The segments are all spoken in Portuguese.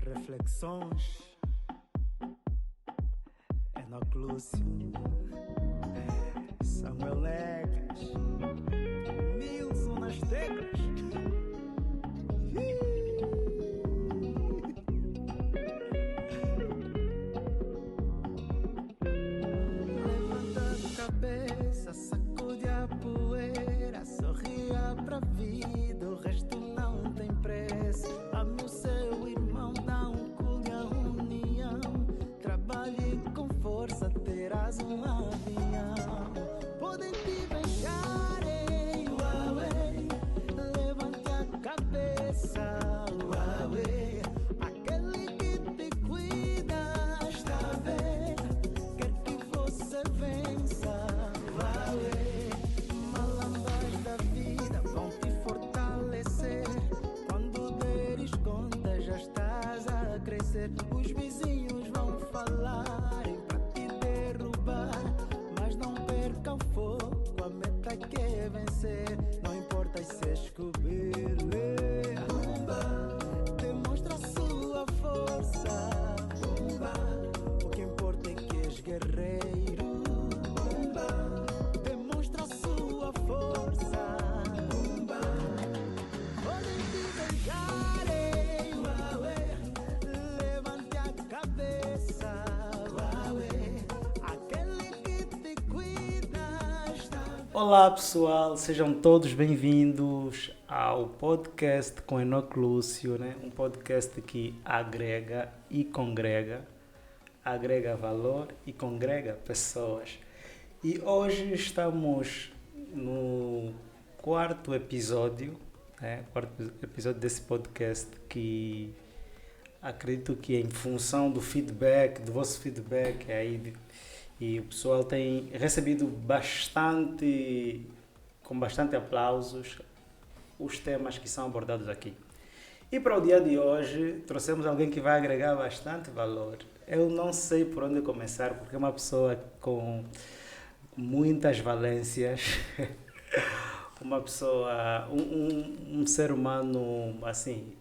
Reflexões. Enoque Lúcio, Samuel Negas, Nilson nas teclas. Levanta a cabeça, sacude a poeira, sorria pra vida, o resto não tem preço. Ame o seu irmão, dá um culo à união, trabalhe com força, terás um avião. Podem te beijar, ei, uauê, levante a cabeça, uauê, aquele que te cuida está a ver, quer que você vença, uauê, malambas da vida vão te fortalecer, quando deres conta já estás a crescer, os vizinhos vão falarem pra te derrubar, mas não perca o foco, a meta que é vencer, não importa se escobele, Bumba, demonstra a sua força, Bumba, o que importa é que és guerreiro, Bumba, demonstra a sua força, Bumba, podem te beijar, ei, uauê, levante a cabeça, uauê, aquele que te cuida está. Olá pessoal, sejam todos bem-vindos ao podcast com Enoque Lúcio, né? Um podcast que agrega e congrega, agrega valor e congrega pessoas. E hoje estamos no quarto episódio, né? Quarto episódio desse podcast que acredito que em função do feedback, do vosso feedback aí, e o pessoal tem recebido com bastante aplausos, os temas que são abordados aqui. E para o dia de hoje, trouxemos alguém que vai agregar bastante valor. Eu não sei por onde começar, porque é uma pessoa com muitas valências, uma pessoa, um ser humano, assim,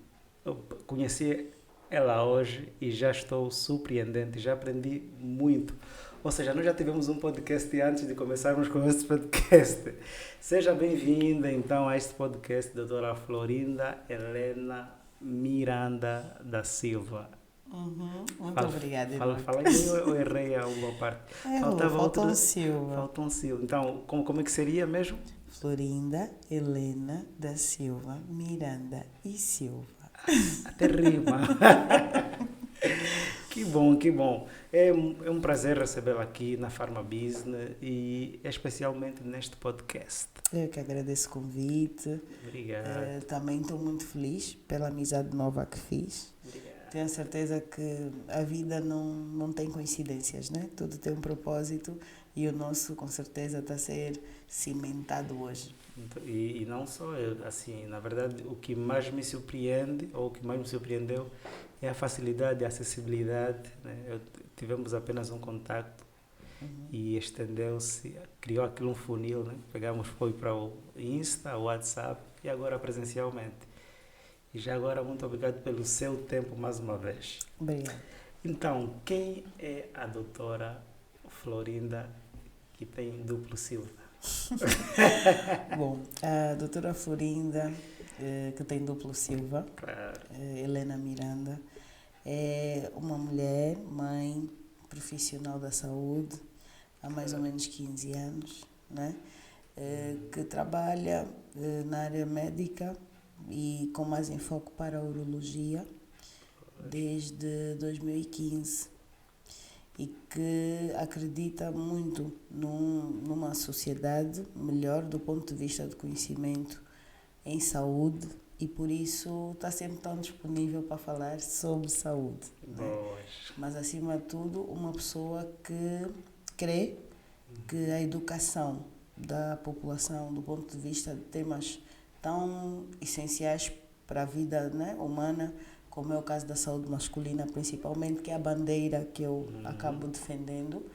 eu conheci ela hoje e já estou surpreendente, já aprendi muito. Ou seja, nós já tivemos um podcast antes de começarmos com este podcast. Seja bem-vinda, então, a este podcast, doutora Florinda Helena Miranda da Silva. Muito obrigada. Fala aí, eu errei alguma parte. Faltou um Silva. Faltou um Silva. Então, como é que seria mesmo? Florinda Helena da Silva Miranda e Silva. Até rima. Que bom, que bom. É um prazer recebê-la aqui na Pharma Business e especialmente neste podcast. Eu que agradeço o convite. Obrigado. Também estou muito feliz pela amizade nova que fiz. Obrigado. Tenho a certeza que a vida não tem coincidências, né? Tudo tem um propósito e o nosso, com certeza, está a ser cimentado hoje. E não só eu, assim, na verdade, o que mais me surpreende, ou o que mais me surpreendeu, é a facilidade e a acessibilidade, né? Tivemos apenas um contacto e estendeu-se, criou aquilo um funil, né? Foi para o Insta, o WhatsApp e agora presencialmente. E já agora, muito obrigado pelo seu tempo mais uma vez. Obrigada. Então, quem é a doutora Florinda que tem duplo Silva? Bom, a doutora Florinda, que tem duplo Silva, Claro. Helena Miranda, é uma mulher, mãe, profissional da saúde, há mais ou menos 15 anos, né? Que trabalha na área médica e com mais enfoque para a urologia desde 2015 e que acredita muito numa sociedade melhor do ponto de vista do conhecimento em saúde e por isso está sempre tão disponível para falar sobre saúde, né? Mas acima de tudo uma pessoa que crê que a educação da população do ponto de vista de temas tão essenciais para a vida, né, humana, como é o caso da saúde masculina principalmente, que é a bandeira que eu acabo defendendo,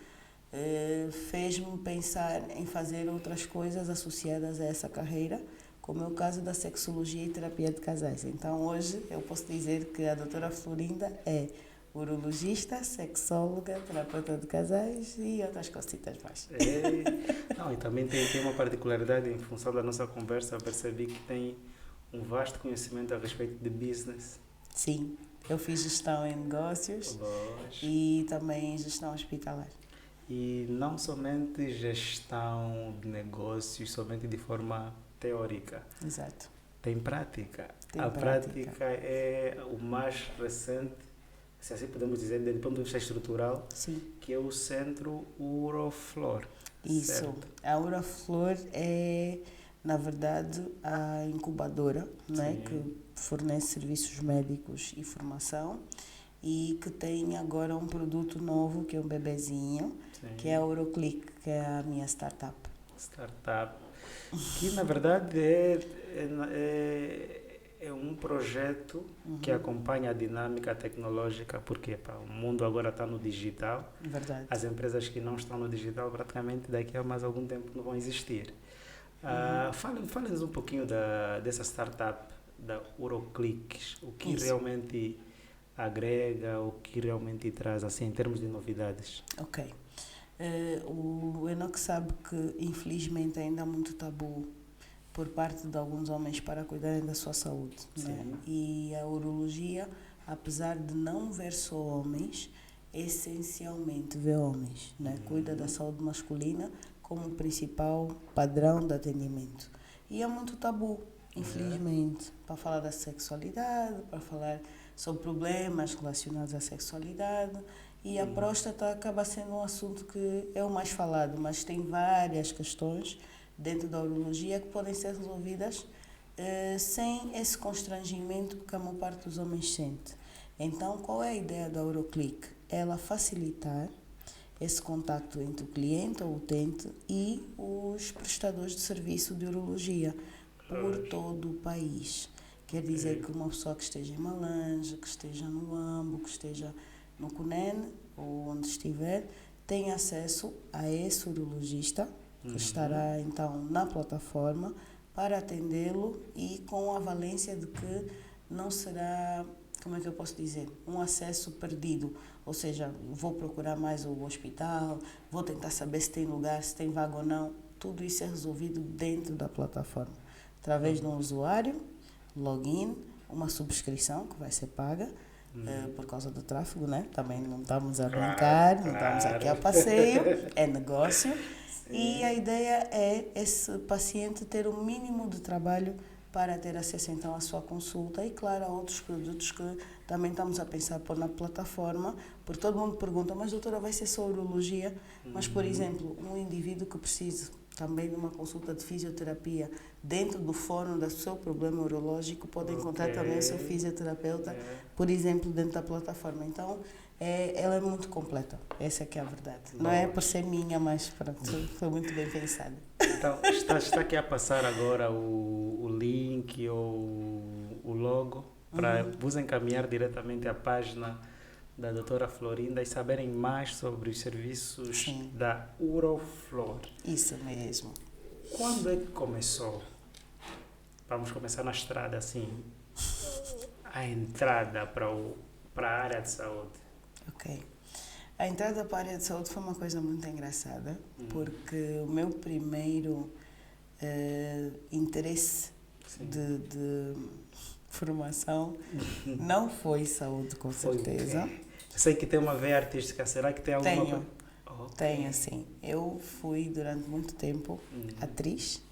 fez-me pensar em fazer outras coisas associadas a essa carreira, como é o caso da sexologia e terapia de casais. Então, hoje, eu posso dizer que a doutora Florinda é urologista, sexóloga, terapeuta de casais e outras cositas mais. Não, e também tem uma particularidade em função da nossa conversa, eu percebi que tem um vasto conhecimento a respeito de business. Sim, eu fiz gestão em negócios e também gestão hospitalar. E não somente gestão de negócios, somente de forma teórica. Exato. Tem prática. Tem prática é o mais recente, se assim podemos dizer, do ponto de vista estrutural, sim, que é o Centro Uroflor. Isso. Certo? A Uroflor é, na verdade, a incubadora, né, que fornece serviços médicos e formação e que tem agora um produto novo, que é um bebezinho, que é a Uroclick, que é a minha startup. Que, na verdade, é um projeto que acompanha a dinâmica tecnológica, porque o mundo agora está no digital. Verdade. As empresas que não estão no digital, praticamente daqui a mais algum tempo não vão existir. Fale-nos um pouquinho dessa startup, da Uroclick, o que realmente agrega, o que realmente traz, assim, em termos de novidades. Ok. O Enoch sabe que, infelizmente, ainda há muito tabu por parte de alguns homens para cuidarem da sua saúde. Né? E a urologia, apesar de não ver só homens, essencialmente vê homens. Né? Cuida da saúde masculina como principal padrão de atendimento. E é muito tabu, infelizmente, para falar da sexualidade, para falar sobre problemas relacionados à sexualidade. E a próstata acaba sendo um assunto que é o mais falado, mas tem várias questões dentro da urologia que podem ser resolvidas sem esse constrangimento que a maior parte dos homens sente. Então, qual é a ideia da Uroclick? Ela facilitar esse contato entre o cliente ou utente e os prestadores de serviço de urologia por todo o país. Quer dizer que uma pessoa que esteja em Malange, que esteja no Ambo, que esteja no Cunene ou onde estiver, tem acesso a esse urologista que estará então na plataforma para atendê-lo e com a valência de que não será, como é que eu posso dizer, um acesso perdido. Ou seja, vou procurar mais o hospital, vou tentar saber se tem lugar, se tem vaga ou não. Tudo isso é resolvido dentro da plataforma, através de um usuário, login, uma subscrição que vai ser paga por causa do tráfego, né? Também não estamos a brincar, não estamos aqui a passeio, é negócio. E a ideia é esse paciente ter o mínimo de trabalho para ter acesso então à sua consulta e, claro, a outros produtos que também estamos a pensar pôr na plataforma, porque todo mundo pergunta, mas doutora, vai ser só urologia? Mas, por exemplo, um indivíduo que precise também de uma consulta de fisioterapia dentro do fórum do seu problema urológico pode encontrar também o seu fisioterapeuta, por exemplo, dentro da plataforma. Então, ela é muito completa, essa é que é a verdade. Não é por ser minha, mas pronto, foi muito bem pensada. Então, está aqui a passar agora o link ou o logo para vos encaminhar diretamente à página da doutora Florinda e saberem mais sobre os serviços da Uroflor. Isso mesmo. Quando é que começou? Vamos começar na estrada, assim, a entrada para a área de saúde. Ok. A entrada para a área de saúde foi uma coisa muito engraçada, porque o meu primeiro interesse de formação não foi saúde, com certeza. Sei que tem uma veia artística, será que tem alguma... Tenho, sim. Eu fui durante muito tempo atriz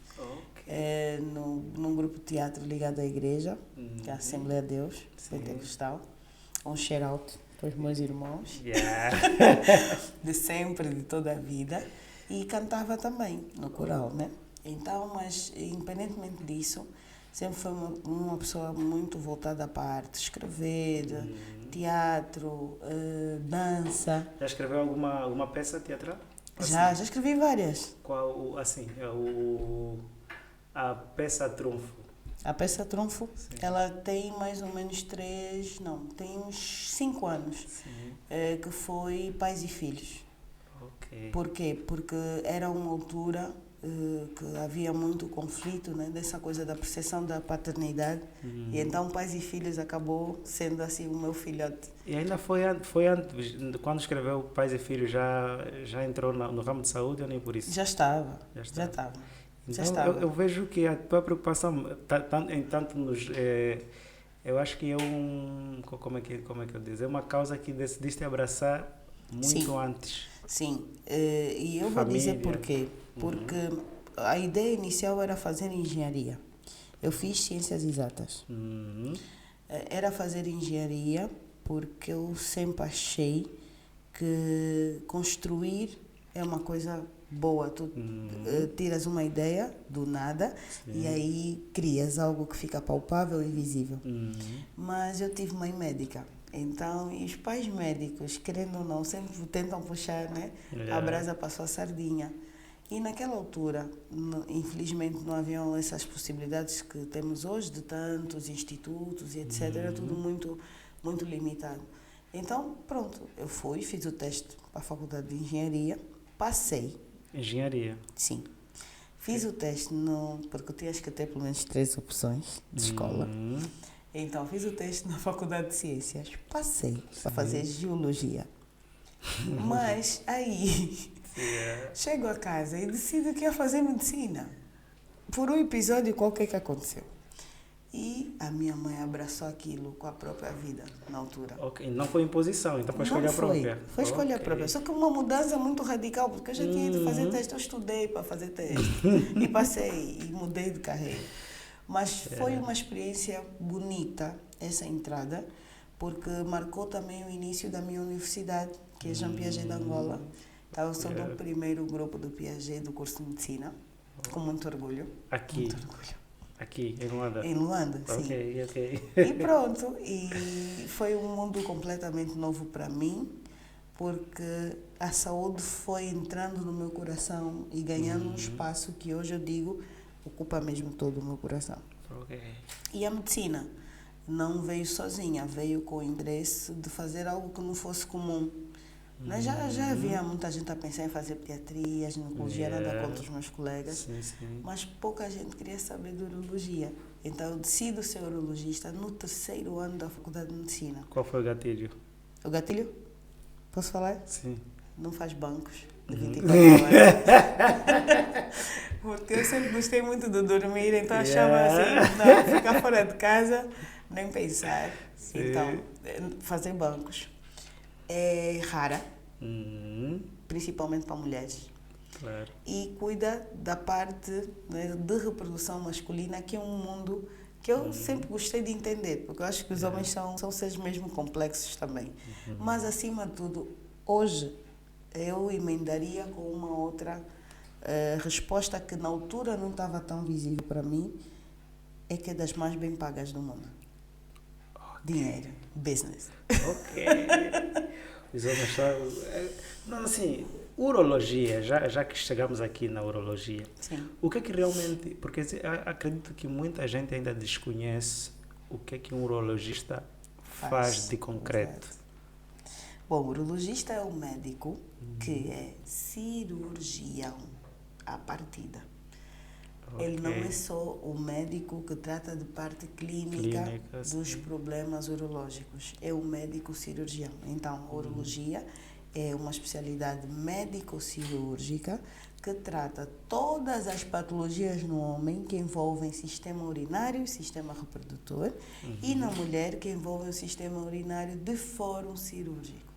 num grupo de teatro ligado à igreja, que é a Assembleia de Deus, Pentecostal. Um shout-out para os meus irmãos, de sempre, de toda a vida. E cantava também no coral, né? Então, mas independentemente disso, sempre foi uma pessoa muito voltada para a arte, escrever, teatro, dança. Já escreveu alguma peça teatral? Assim, já escrevi várias. Qual, assim, a peça Trunfo? A peça Trunfo, ela tem mais ou menos tem uns 5 anos, que foi Pais e Filhos. Ok. Por quê? Porque era uma altura que havia muito conflito, né, dessa coisa da percepção da paternidade. E então pais e filhos acabou sendo assim o meu filhote. E ainda foi antes, quando escreveu Pais e Filhos, já entrou no ramo de saúde ou nem por isso? Já estava. Então, eu vejo que a tua preocupação, tanto nos... eu acho que é como é que eu digo? É uma causa que decidiste abraçar muito antes. Sim, e eu vou dizer porquê. Porque a ideia inicial era fazer engenharia. Eu fiz ciências exatas. Era fazer engenharia porque eu sempre achei que construir é uma coisa boa. Tu tiras uma ideia do nada e aí crias algo que fica palpável e visível. Mas eu tive mãe médica. Então, e os pais médicos, querendo ou não, sempre tentam puxar, né, a brasa para a sua sardinha. E naquela altura, infelizmente, não haviam essas possibilidades que temos hoje, de tantos institutos e etc. Era tudo muito, muito limitado. Então, pronto, eu fiz o teste para a Faculdade de Engenharia, passei. Engenharia? Sim. Fiz o teste, porque eu tinha que ter pelo menos 3 opções de escola. Então, fiz o teste na Faculdade de Ciências, passei para fazer Geologia. Mas aí, chego a casa e decido que ia fazer Medicina. Por um episódio qualquer que aconteceu. E a minha mãe abraçou aquilo com a própria vida, na altura. Ok, não foi imposição, então foi escolha própria. Foi escolha própria. Só que uma mudança muito radical, porque eu já tinha ido fazer teste, eu estudei para fazer teste. E passei, e mudei de carreira. Mas foi uma experiência bonita, essa entrada, porque marcou também o início da minha universidade, que é Jean Piaget de Angola. Então, eu sou do primeiro grupo do Piaget, do curso de Medicina, com muito orgulho. Aqui? Muito orgulho. Aqui, em Luanda? Em Luanda, sim. Ok. E pronto, e foi um mundo completamente novo para mim, porque a saúde foi entrando no meu coração e ganhando um espaço que hoje eu digo ocupa mesmo todo o meu coração. Okay. E a medicina não veio sozinha, veio com o interesse de fazer algo que não fosse comum. Já havia muita gente a pensar em fazer pediatria, ginecologia, nada contra os meus colegas, mas pouca gente queria saber de urologia. Então eu decido ser urologista no 3º ano da Faculdade de Medicina. Qual foi o gatilho? O gatilho? Posso falar? Sim. Não faz bancos de 24 horas. Porque eu sempre gostei muito de dormir, então achava assim, não, ficar fora de casa, nem pensar. Sim. Então, fazer bancos é rara, principalmente para mulheres. Claro. E cuida da parte, né, de reprodução masculina, que é um mundo que eu sempre gostei de entender, porque eu acho que os homens são seres mesmo complexos também. Mas, acima de tudo, hoje, eu emendaria com uma outra resposta que na altura não estava tão visível para mim, é que é das mais bem pagas do mundo. Dinheiro, business. Ok. Os homens só... Não, assim, urologia, já que chegamos aqui na urologia, sim, o que é que realmente... Porque acredito que muita gente ainda desconhece o que é que um urologista faz de concreto. Exato. Bom, o urologista é um médico que é cirurgião à partida. Okay. Ele não é só o médico que trata de parte clínica dos problemas urológicos. É o médico cirurgião. Então, a urologia é uma especialidade médico-cirúrgica que trata todas as patologias no homem que envolvem sistema urinário e sistema reprodutor e na mulher que envolvem o sistema urinário de fórum cirúrgico.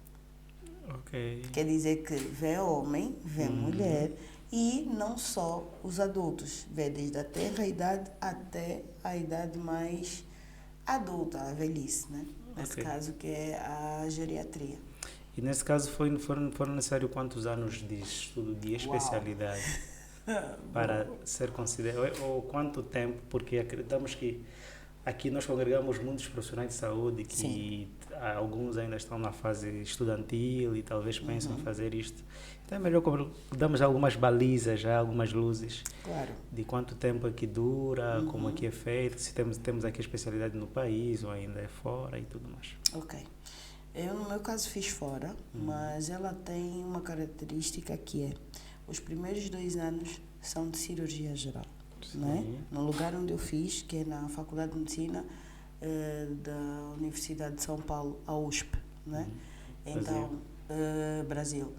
Okay. Quer dizer que vê homem, vê mulher e não só os adultos, vê desde a tenra idade até a idade mais adulta, a velhice, né? Nesse caso que é a geriatria. E nesse caso foram necessários quantos anos de estudo de especialidade para ser considerado, ou quanto tempo, porque acreditamos que aqui nós congregamos muitos profissionais de saúde que alguns ainda estão na fase estudantil e talvez pensam em fazer isto. Então é melhor darmos algumas balizas, já algumas luzes de quanto tempo é que dura, como é que é feito, se temos aqui a especialidade no país ou ainda é fora e tudo mais. Ok. Eu, no meu caso, fiz fora, mas ela tem uma característica que é os primeiros 2 anos são de cirurgia geral. Não é? No lugar onde eu fiz, que é na Faculdade de Medicina da Universidade de São Paulo, a USP. Não é? Então, Brasil.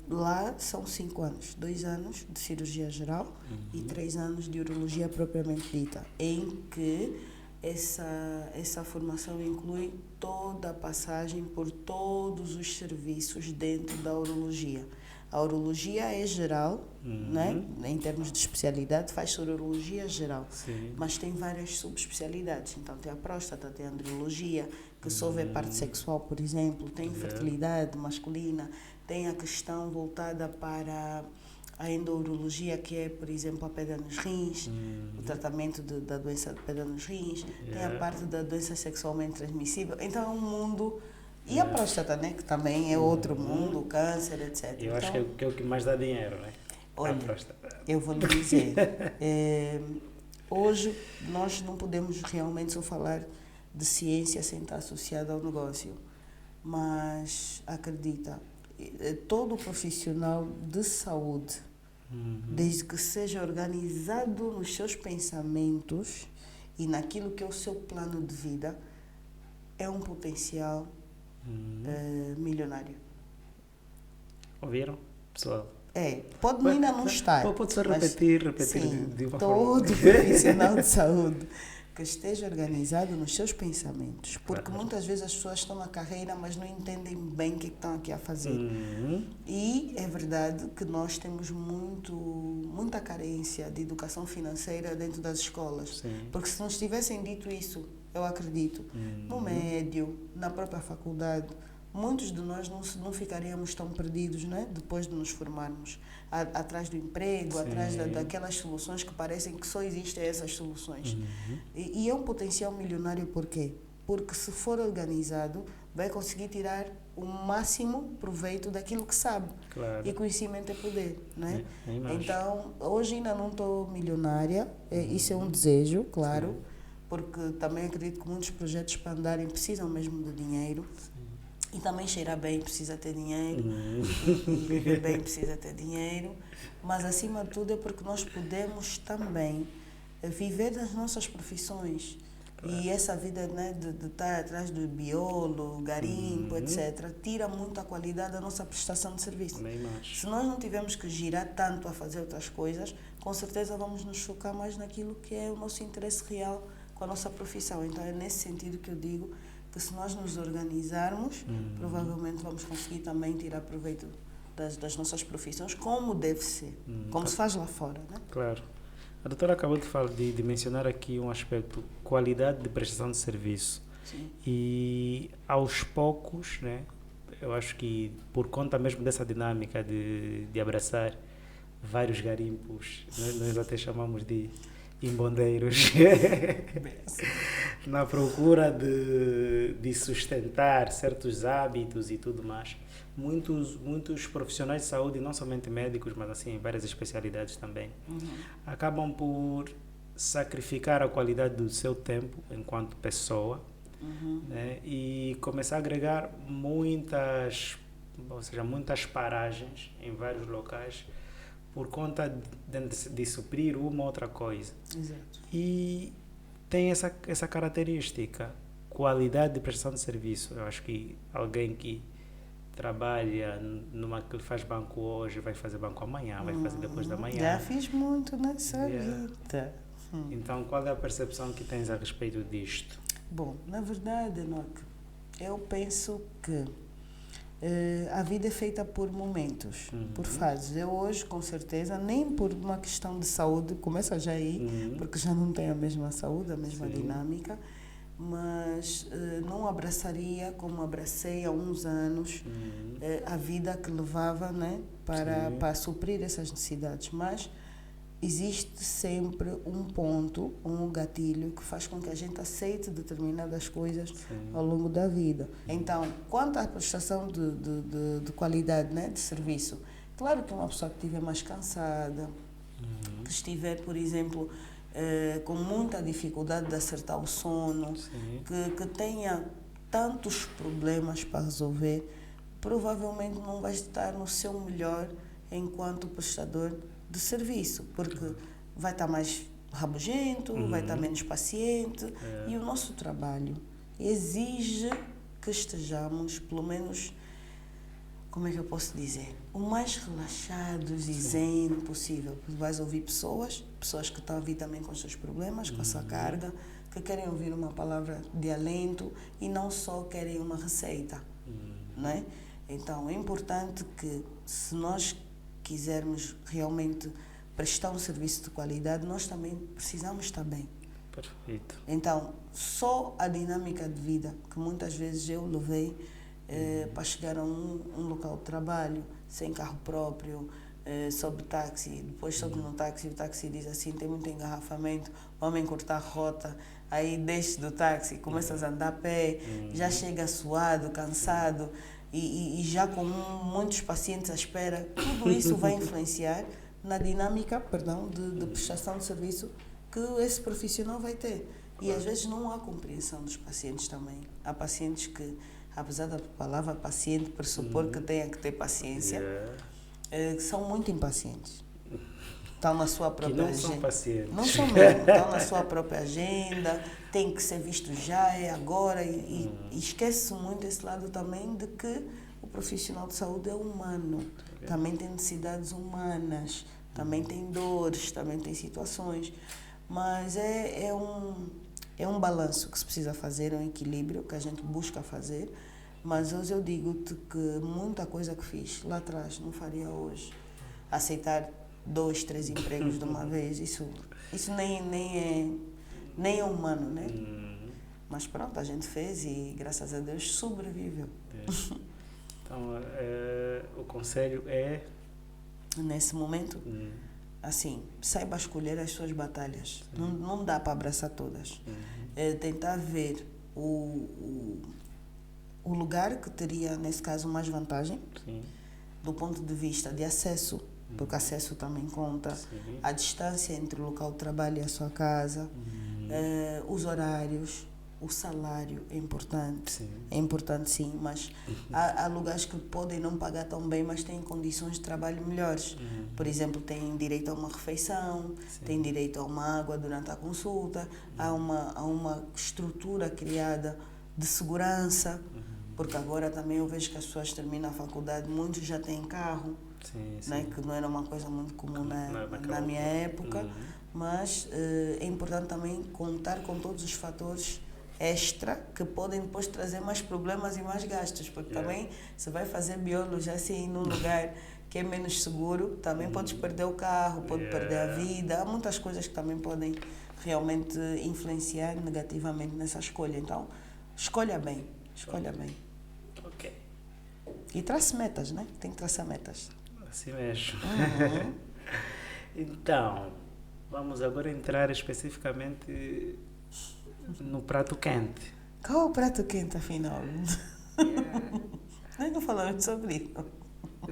Lá são 5 anos, 2 anos de cirurgia geral e 3 anos de urologia propriamente dita, em que essa formação inclui toda a passagem por todos os serviços dentro da urologia. A urologia é geral, né? Em termos de especialidade, faz-se urologia geral, mas tem várias subespecialidades. Então, tem a próstata, tem a andrologia, que só vê parte sexual, por exemplo, tem infertilidade masculina, tem a questão voltada para a endourologia, que é, por exemplo, a pedra nos rins, o tratamento da doença de pedra nos rins, tem a parte da doença sexualmente transmissível. Então, é um mundo... E a próstata, né? Que também é outro mundo, o câncer, etc. Eu acho que é o que mais dá dinheiro, né? Olha, a próstata. Eu vou lhe dizer, hoje nós não podemos realmente só falar de ciência sem estar associada ao negócio, mas acredita, todo profissional de saúde, desde que seja organizado nos seus pensamentos e naquilo que é o seu plano de vida, é um potencial milionário. Ouviram, pessoal? Pode ainda não estar. Pode só repetir sim, de uma todo forma. profissional de saúde que esteja organizado nos seus pensamentos, porque muitas vezes as pessoas estão na carreira, mas não entendem bem o que estão aqui a fazer. E é verdade que nós temos muita carência de educação financeira dentro das escolas, porque se nos tivessem dito isso, eu acredito, no médio, na própria faculdade, muitos de nós não ficaríamos tão perdidos, né? Depois de nos formarmos, atrás do emprego, atrás daquelas soluções que parecem que só existem essas soluções. E é um potencial milionário por quê? Porque se for organizado, vai conseguir tirar o máximo proveito daquilo que sabe. Claro. E conhecimento é poder, né? Então, hoje ainda não estou milionária, isso é um desejo, claro, porque também acredito que muitos projetos para andarem precisam mesmo de dinheiro. E também cheirar bem precisa ter dinheiro, e viver bem precisa ter dinheiro, mas acima de tudo é porque nós podemos também viver das nossas profissões. E essa vida, né, de estar atrás do biolo, garimpo, etc., tira muito a qualidade da nossa prestação de serviço. Se nós não tivermos que girar tanto a fazer outras coisas, com certeza vamos nos focar mais naquilo que é o nosso interesse real com a nossa profissão. Então é nesse sentido que eu digo que se nós nos organizarmos, provavelmente vamos conseguir também tirar proveito das nossas profissões, como deve ser, como se faz lá fora, né? Claro. A doutora acabou de mencionar aqui um aspecto, qualidade de prestação de serviço. Sim. E aos poucos, né, eu acho que por conta mesmo dessa dinâmica de abraçar vários garimpos, nós até chamamos de embondeiros, na procura de sustentar certos hábitos e tudo mais. Muitos profissionais de saúde, não somente médicos, mas assim, várias especialidades também, acabam por sacrificar a qualidade do seu tempo enquanto pessoa, né, e começar a agregar muitas paragens em vários locais, por conta de suprir uma outra coisa. Exato. E tem essa característica, qualidade de prestação de serviço. Eu acho que alguém que trabalha que faz banco hoje, vai fazer banco amanhã, vai fazer depois da manhã. Já fiz muito nessa vida. Então, qual é a percepção que tens a respeito disto? Bom, na verdade, Enoque, eu penso que a vida é feita por momentos, por fases. Eu hoje, com certeza, nem por uma questão de saúde, começa já aí, porque já não tenho a mesma saúde, a mesma dinâmica, mas não abraçaria como abracei há uns anos a vida que levava, né, para suprir essas necessidades. Mas existe sempre um ponto, um gatilho que faz com que a gente aceite determinadas coisas ao longo da vida. Então, quanto à prestação de qualidade, né, de serviço, claro que uma pessoa que estiver mais cansada, que estiver, por exemplo, com muita dificuldade de acertar o sono, que tenha tantos problemas para resolver, provavelmente não vai estar no seu melhor enquanto prestador de serviço, porque vai estar mais rabugento, vai estar menos paciente, e o nosso trabalho exige que estejamos, pelo menos, como é que eu posso dizer, o mais relaxados e zen possível. Vais ouvir pessoas que estão a vir também com os seus problemas, com a sua carga, que querem ouvir uma palavra de alento e não só querem uma receita, não é? Então, é importante que, se nós quisermos realmente prestar um serviço de qualidade, nós também precisamos estar bem. Perfeito. Então, só a dinâmica de vida que muitas vezes eu levei para chegar a um local de trabalho, sem carro próprio, sobe táxi, depois sobe no táxi, o táxi diz assim, tem muito engarrafamento, vamos encurtar a rota, aí desce do táxi, começas a andar a pé, já chega suado, cansado, e já com muitos pacientes à espera. Tudo isso vai influenciar na dinâmica, de prestação de serviço que esse profissional vai ter. E às vezes não há compreensão dos pacientes também. Há pacientes que, apesar da palavra paciente pressupor que tenha que ter paciência, são muito impacientes. Estão na sua própria agenda. São pacientes. Não são mesmo, estão na sua própria agenda, tem que ser visto já, é agora, e esquece muito esse lado também de que o profissional de saúde é humano, também tem necessidades humanas, também tem dores, também tem situações, mas é um balanço que se precisa fazer, é um equilíbrio que a gente busca fazer, mas hoje eu digo-te que muita coisa que fiz lá atrás não faria hoje. Aceitar 2, 3 empregos de uma vez, isso nem é humano, né? Mas pronto, a gente fez e graças a Deus sobreviveu. Então, o conselho é? Nesse momento, assim, saiba escolher as suas batalhas. Não dá para abraçar todas. Tentar ver o lugar que teria, nesse caso, mais vantagem, do ponto de vista de acesso, porque acesso também conta, a distância entre o local de trabalho e a sua casa, os horários, o salário é importante. É importante sim, mas há lugares que podem não pagar tão bem, mas têm condições de trabalho melhores. Por exemplo, têm direito a uma refeição, têm direito a uma água durante a consulta, há uma estrutura criada de segurança, porque agora também eu vejo que as pessoas terminam a faculdade, muitos já têm carro, né, que não era uma coisa muito comum na minha época, mas é importante também contar com todos os fatores extra que podem depois trazer mais problemas e mais gastos, porque também se vai fazer biologia assim num lugar que é menos seguro, também podes perder o carro, pode perder a vida, há muitas coisas que também podem realmente influenciar negativamente nessa escolha. Então, escolha bem. Ok. E trace metas, né? Tem que traçar metas. Assim mesmo. Então, vamos agora entrar especificamente no prato quente. Qual é o prato quente, afinal? Nós não falamos sobre isso.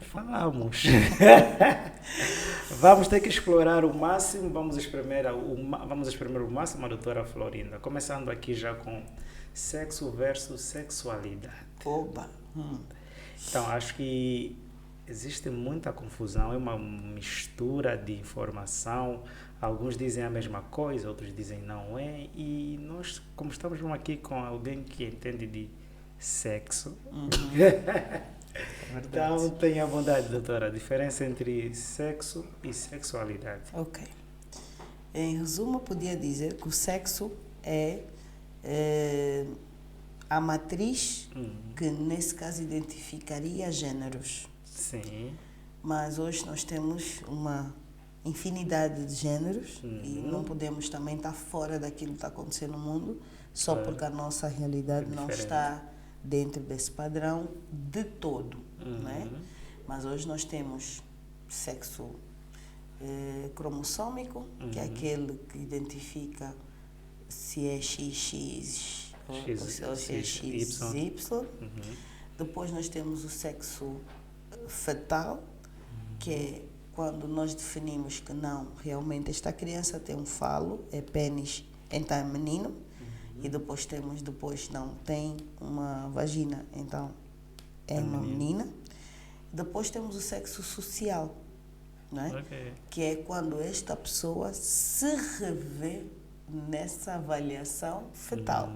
Falamos. Vamos ter que explorar o máximo, vamos espremer o máximo a doutora Florinda. Começando aqui já com sexo versus sexualidade. Oba! Então, acho que existe muita confusão, é uma mistura de informação. Alguns dizem a mesma coisa, outros dizem não é. E nós, como estamos aqui com alguém que entende de sexo, então tenha bondade, doutora, a diferença entre sexo e sexualidade. Ok. Em resumo, eu podia dizer que o sexo é a matriz que, nesse caso, identificaria gêneros. Sim. Mas hoje nós temos uma infinidade de gêneros e não podemos também estar fora daquilo que está acontecendo no mundo só porque a nossa realidade não está dentro desse padrão de todo, né? Mas hoje nós temos sexo cromossômico, que é aquele que identifica se é XX ou se é XY. Depois nós temos o sexo fetal, que é quando nós definimos que não, realmente esta criança tem um falo, é pênis, então é menino, e depois não, tem uma vagina, então é uma menina. Depois temos o sexo social, não é? Ok. Que é quando esta pessoa se revê nessa avaliação fetal.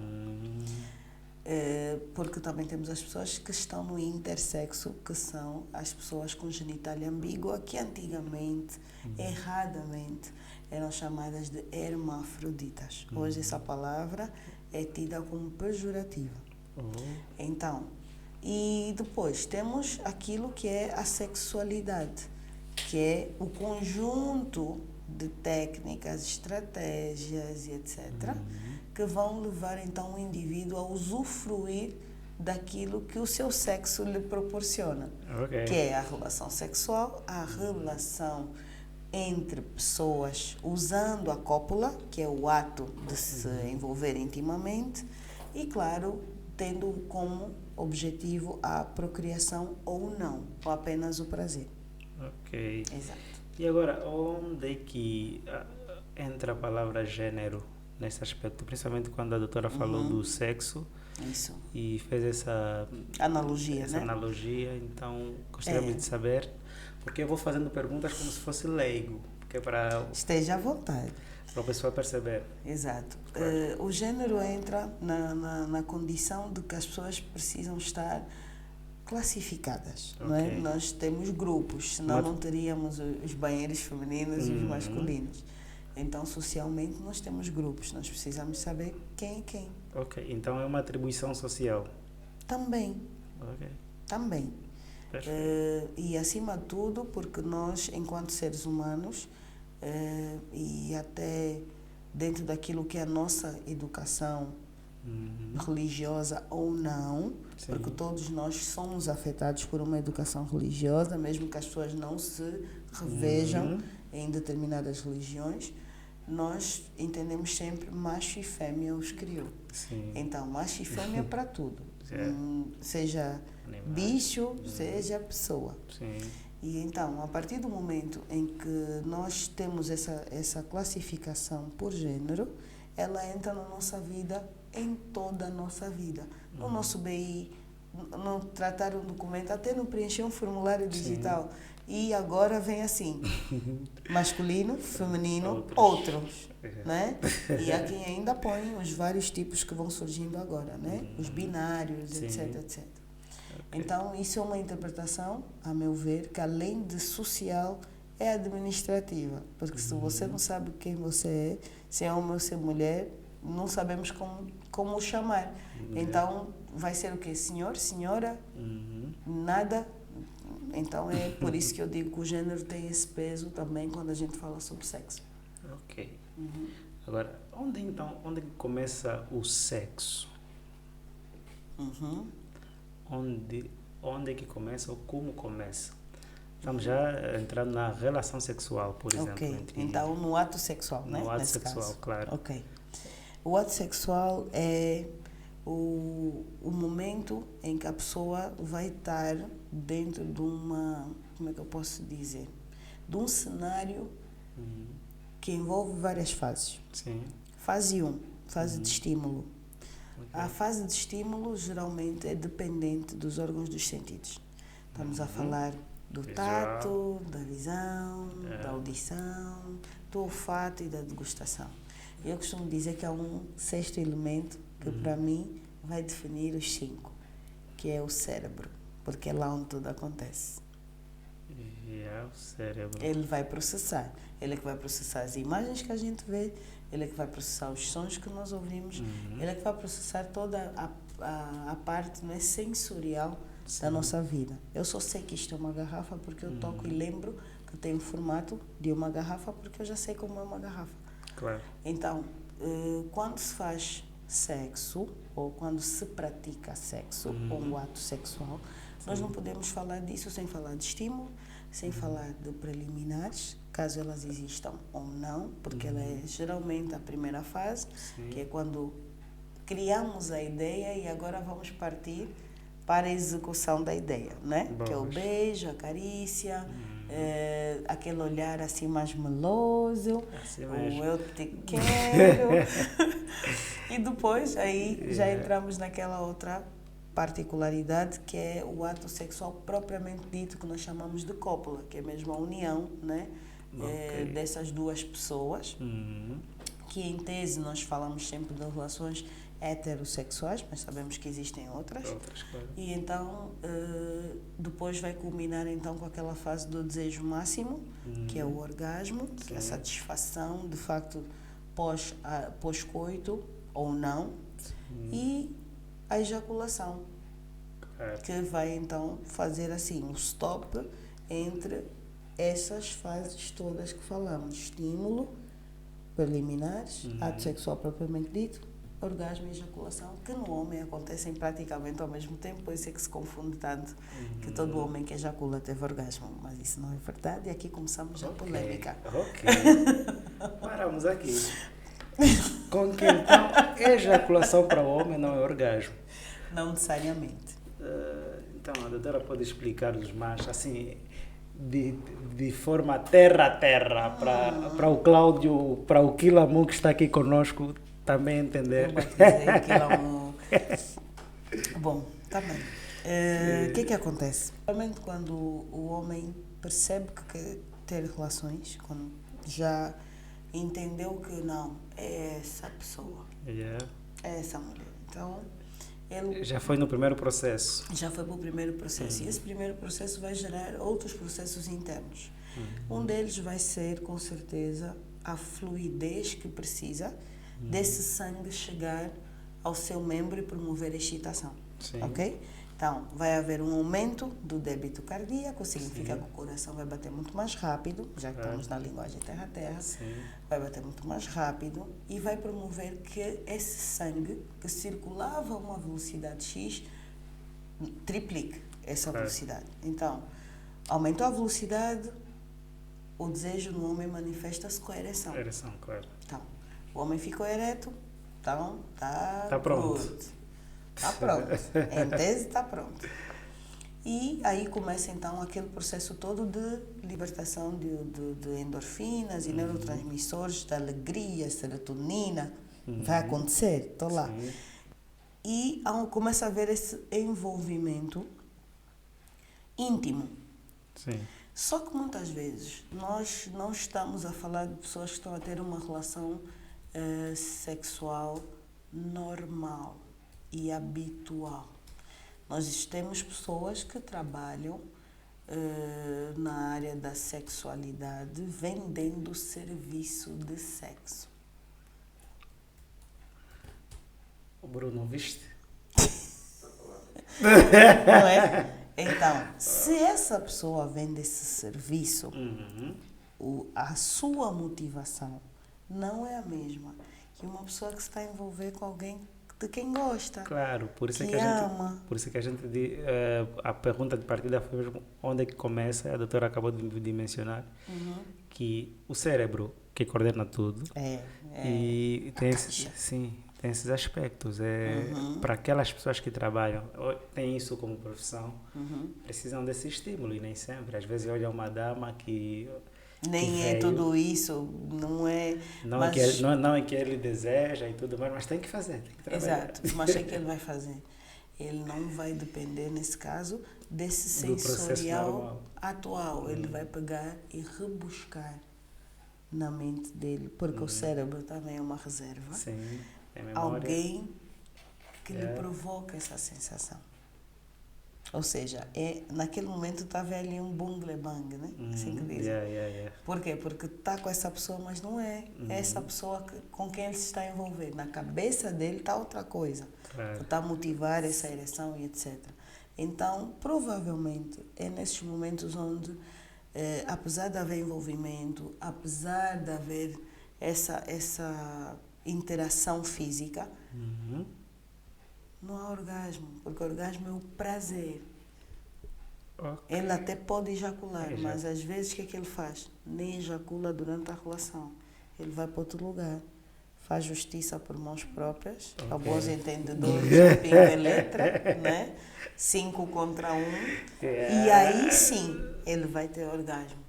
Porque também temos as pessoas que estão no intersexo, que são as pessoas com genitália ambígua, que antigamente, erradamente, eram chamadas de hermafroditas. Hoje essa palavra é tida como pejorativa. Então, e depois temos aquilo que é a sexualidade, que é o conjunto de técnicas, estratégias e etc., que vão levar então o indivíduo a usufruir daquilo que o seu sexo lhe proporciona, que é a relação sexual, a relação entre pessoas usando a cópula, que é o ato de se envolver intimamente, e claro, tendo como objetivo a procriação ou não, ou apenas o prazer. Ok. Exato. E agora, onde é que entra a palavra gênero nesse aspecto? Principalmente quando a doutora falou do sexo. Isso. E fez essa analogia, né? Analogia, então gostaríamos de saber, porque eu vou fazendo perguntas como se fosse leigo, porque para esteja à vontade. Para a pessoa perceber. Exato. Claro. O gênero entra na condição de que as pessoas precisam estar classificadas, não é? Nós temos grupos, senão não teríamos os banheiros femininos e os masculinos. Então, socialmente, nós temos grupos, nós precisamos saber quem é quem. Ok, então é uma atribuição social. Também. Ok. Também. E, acima de tudo, porque nós, enquanto seres humanos, e até dentro daquilo que é a nossa educação religiosa ou não, sim, porque todos nós somos afetados por uma educação religiosa, mesmo que as pessoas não se revejam em determinadas religiões, nós entendemos sempre macho e fêmea os criou. Sim. Então, macho e fêmea para tudo. Seja bicho, seja pessoa. Sim. E então, a partir do momento em que nós temos essa classificação por gênero, ela entra na nossa vida, em toda a nossa vida. No nosso BI, no tratar um documento, até no preencher um formulário digital. Sim. E agora vem assim, masculino, feminino, outros, né? E há quem ainda põe os vários tipos que vão surgindo agora, né? Os binários, sim, etc, etc. Okay. Então, isso é uma interpretação, a meu ver, que além de social, é administrativa. Porque se você não sabe quem você é, se é homem ou se é mulher, não sabemos como o chamar. Então, vai ser o quê? Senhor, senhora, nada. Então, é por isso que eu digo que o gênero tem esse peso também quando a gente fala sobre sexo. Ok. Agora, onde começa o sexo? Onde é que começa ou como começa? Estamos já entrando na relação sexual, por exemplo. Ok, então no ato sexual, né? No ato sexual, claro. Ok. O ato sexual é o momento em que a pessoa vai estar dentro de uma, como é que eu posso dizer? De um cenário que envolve várias fases. Sim. Fase 1, fase de estímulo. A fase de estímulo geralmente é dependente dos órgãos dos sentidos. Estamos a falar do tato, da visão, da audição, do olfato e da degustação. Eu costumo dizer que há um sexto elemento que para mim vai definir os 5, que é o cérebro, porque é lá onde tudo acontece. É o cérebro. Ele vai processar. Ele é que vai processar as imagens que a gente vê, ele é que vai processar os sons que nós ouvimos, ele é que vai processar toda a parte, não é, sensorial, sim, da nossa vida. Eu só sei que isto é uma garrafa porque eu toco e lembro que tem o formato de uma garrafa porque eu já sei como é uma garrafa. Claro. Então, quando se faz sexo ou quando se pratica sexo ou um ato sexual, nós não podemos falar disso sem falar de estímulo, sem falar de preliminares, caso elas existam ou não, porque ela é geralmente a primeira fase, sim, que é quando criamos a ideia e agora vamos partir para a execução da ideia, né? Bom, que é o beijo, a carícia, aquele olhar assim mais meloso, assim o eu te quero. E depois aí já entramos naquela outra particularidade que é o ato sexual propriamente dito, que nós chamamos de cópula, que é mesmo a união, né? Dessas duas pessoas, que em tese nós falamos sempre de relações heterossexuais, mas sabemos que existem outras. Claro. E então depois vai culminar então com aquela fase do desejo máximo, que é o orgasmo, que é a satisfação de facto pós-coito ou não, e a ejaculação, que vai então fazer assim um stop entre essas fases todas que falamos: estímulo, preliminares, ato sexual propriamente dito, orgasmo e ejaculação, que no homem acontecem praticamente ao mesmo tempo, por isso é que se confunde tanto que todo homem que ejacula teve orgasmo, mas isso não é verdade, e aqui começamos a polêmica. Paramos aqui. Com que então ejaculação para o homem não é orgasmo? Não necessariamente. Então a doutora pode explicar-nos mais, assim, de forma terra a terra, para o Cláudio, para o Quilamu que está aqui conosco também entender. Eu batizei Quilamu. Bom, tá bem. O que acontece? Realmente quando o homem percebe que quer ter relações, quando já entendeu que não, é essa pessoa, é essa mulher. Então, ele já foi no primeiro processo. Já foi para o primeiro processo. E esse primeiro processo vai gerar outros processos internos. Um deles vai ser, com certeza, a fluidez que precisa desse sangue chegar ao seu membro e promover a excitação. Ok? Então, vai haver um aumento do débito cardíaco, significa que o coração vai bater muito mais rápido, já que estamos na linguagem terra-terra, vai bater muito mais rápido e vai promover que esse sangue, que circulava a uma velocidade X, triplique essa velocidade. Então, aumentou a velocidade, o desejo no homem manifesta-se com a ereção. Ereção, claro. Então, o homem ficou ereto, então está pronto. Está pronto. Em tese está pronto. E aí começa então aquele processo todo de libertação de endorfinas e neurotransmissores, de alegria, serotonina. Vai acontecer, estou lá. E começa a haver esse envolvimento íntimo. Só que muitas vezes nós não estamos a falar de pessoas que estão a ter uma relação sexual normal e habitual. Nós temos pessoas que trabalham na área da sexualidade vendendo serviço de sexo. O Bruno, viste? Não é? Então, se essa pessoa vende esse serviço, a sua motivação não é a mesma que uma pessoa que se está a envolver com alguém de quem gosta. Claro, por isso que ama. Por isso que a gente a pergunta de partida foi mesmo onde é que começa. A doutora acabou de mencionar que o cérebro que coordena tudo e tem esses aspectos. Para aquelas pessoas que trabalham, têm isso como profissão, precisam desse estímulo e nem sempre. Às vezes olha uma dama que nem é tudo isso, não é... Não é que ele deseja e tudo mais, mas tem que fazer, tem que trabalhar. Exato, mas o que ele vai fazer? Ele não vai depender, nesse caso, desse sensorial atual. Ele vai pegar e rebuscar na mente dele, porque o cérebro também é uma reserva. Sim, tem memória. Alguém que lhe provoca essa sensação. Ou seja, naquele momento estava ali um bungle-bang, né? Assim que dizem. Por quê? Porque está com essa pessoa, mas não é. É essa pessoa com quem ele se está a envolver. Na cabeça dele está outra coisa. Está a motivar essa ereção e etc. Então, provavelmente, é nesses momentos onde, apesar de haver envolvimento, apesar de haver essa interação física, não há orgasmo, porque o orgasmo é o prazer. Ele até pode ejacular, mas às vezes o que é que ele faz? Nem ejacula durante a relação. Ele vai para outro lugar, faz justiça por mãos próprias, para bons entendedores, pingo e letra, né? 5 contra 1, e aí sim ele vai ter orgasmo.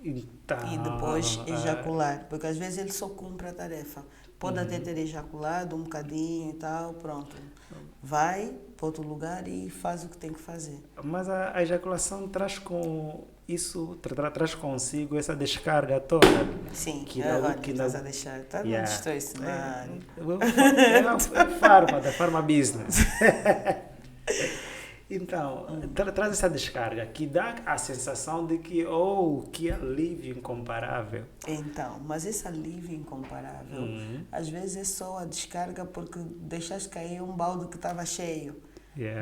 Então, E depois ejacular, porque às vezes ele só cumpre a tarefa, Pode até ter ejaculado um bocadinho e tal, pronto. Vai para outro lugar e faz o que tem que fazer. Mas a ejaculação traz com isso, traz consigo essa descarga toda. Sim, que olha, que estás a deixar. Está a destruir esse cenário. Da Pharma Business. Então, traz essa descarga que dá a sensação de que, que alívio incomparável. Então, mas esse alívio incomparável, às vezes é só a descarga porque deixaste cair um balde que estava cheio.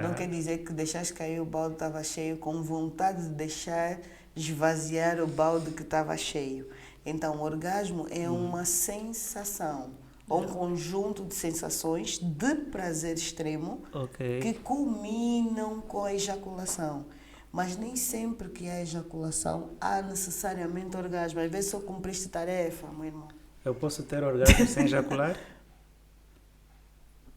Não quer dizer que deixaste cair o balde que estava cheio com vontade de deixar esvaziar o balde que estava cheio. Então, o orgasmo é uma sensação. Ou um conjunto de sensações de prazer extremo que culminam com a ejaculação. Mas nem sempre que há ejaculação há necessariamente orgasmo. Às vezes só cumpriste tarefa, meu irmão. Eu posso ter orgasmo sem ejacular?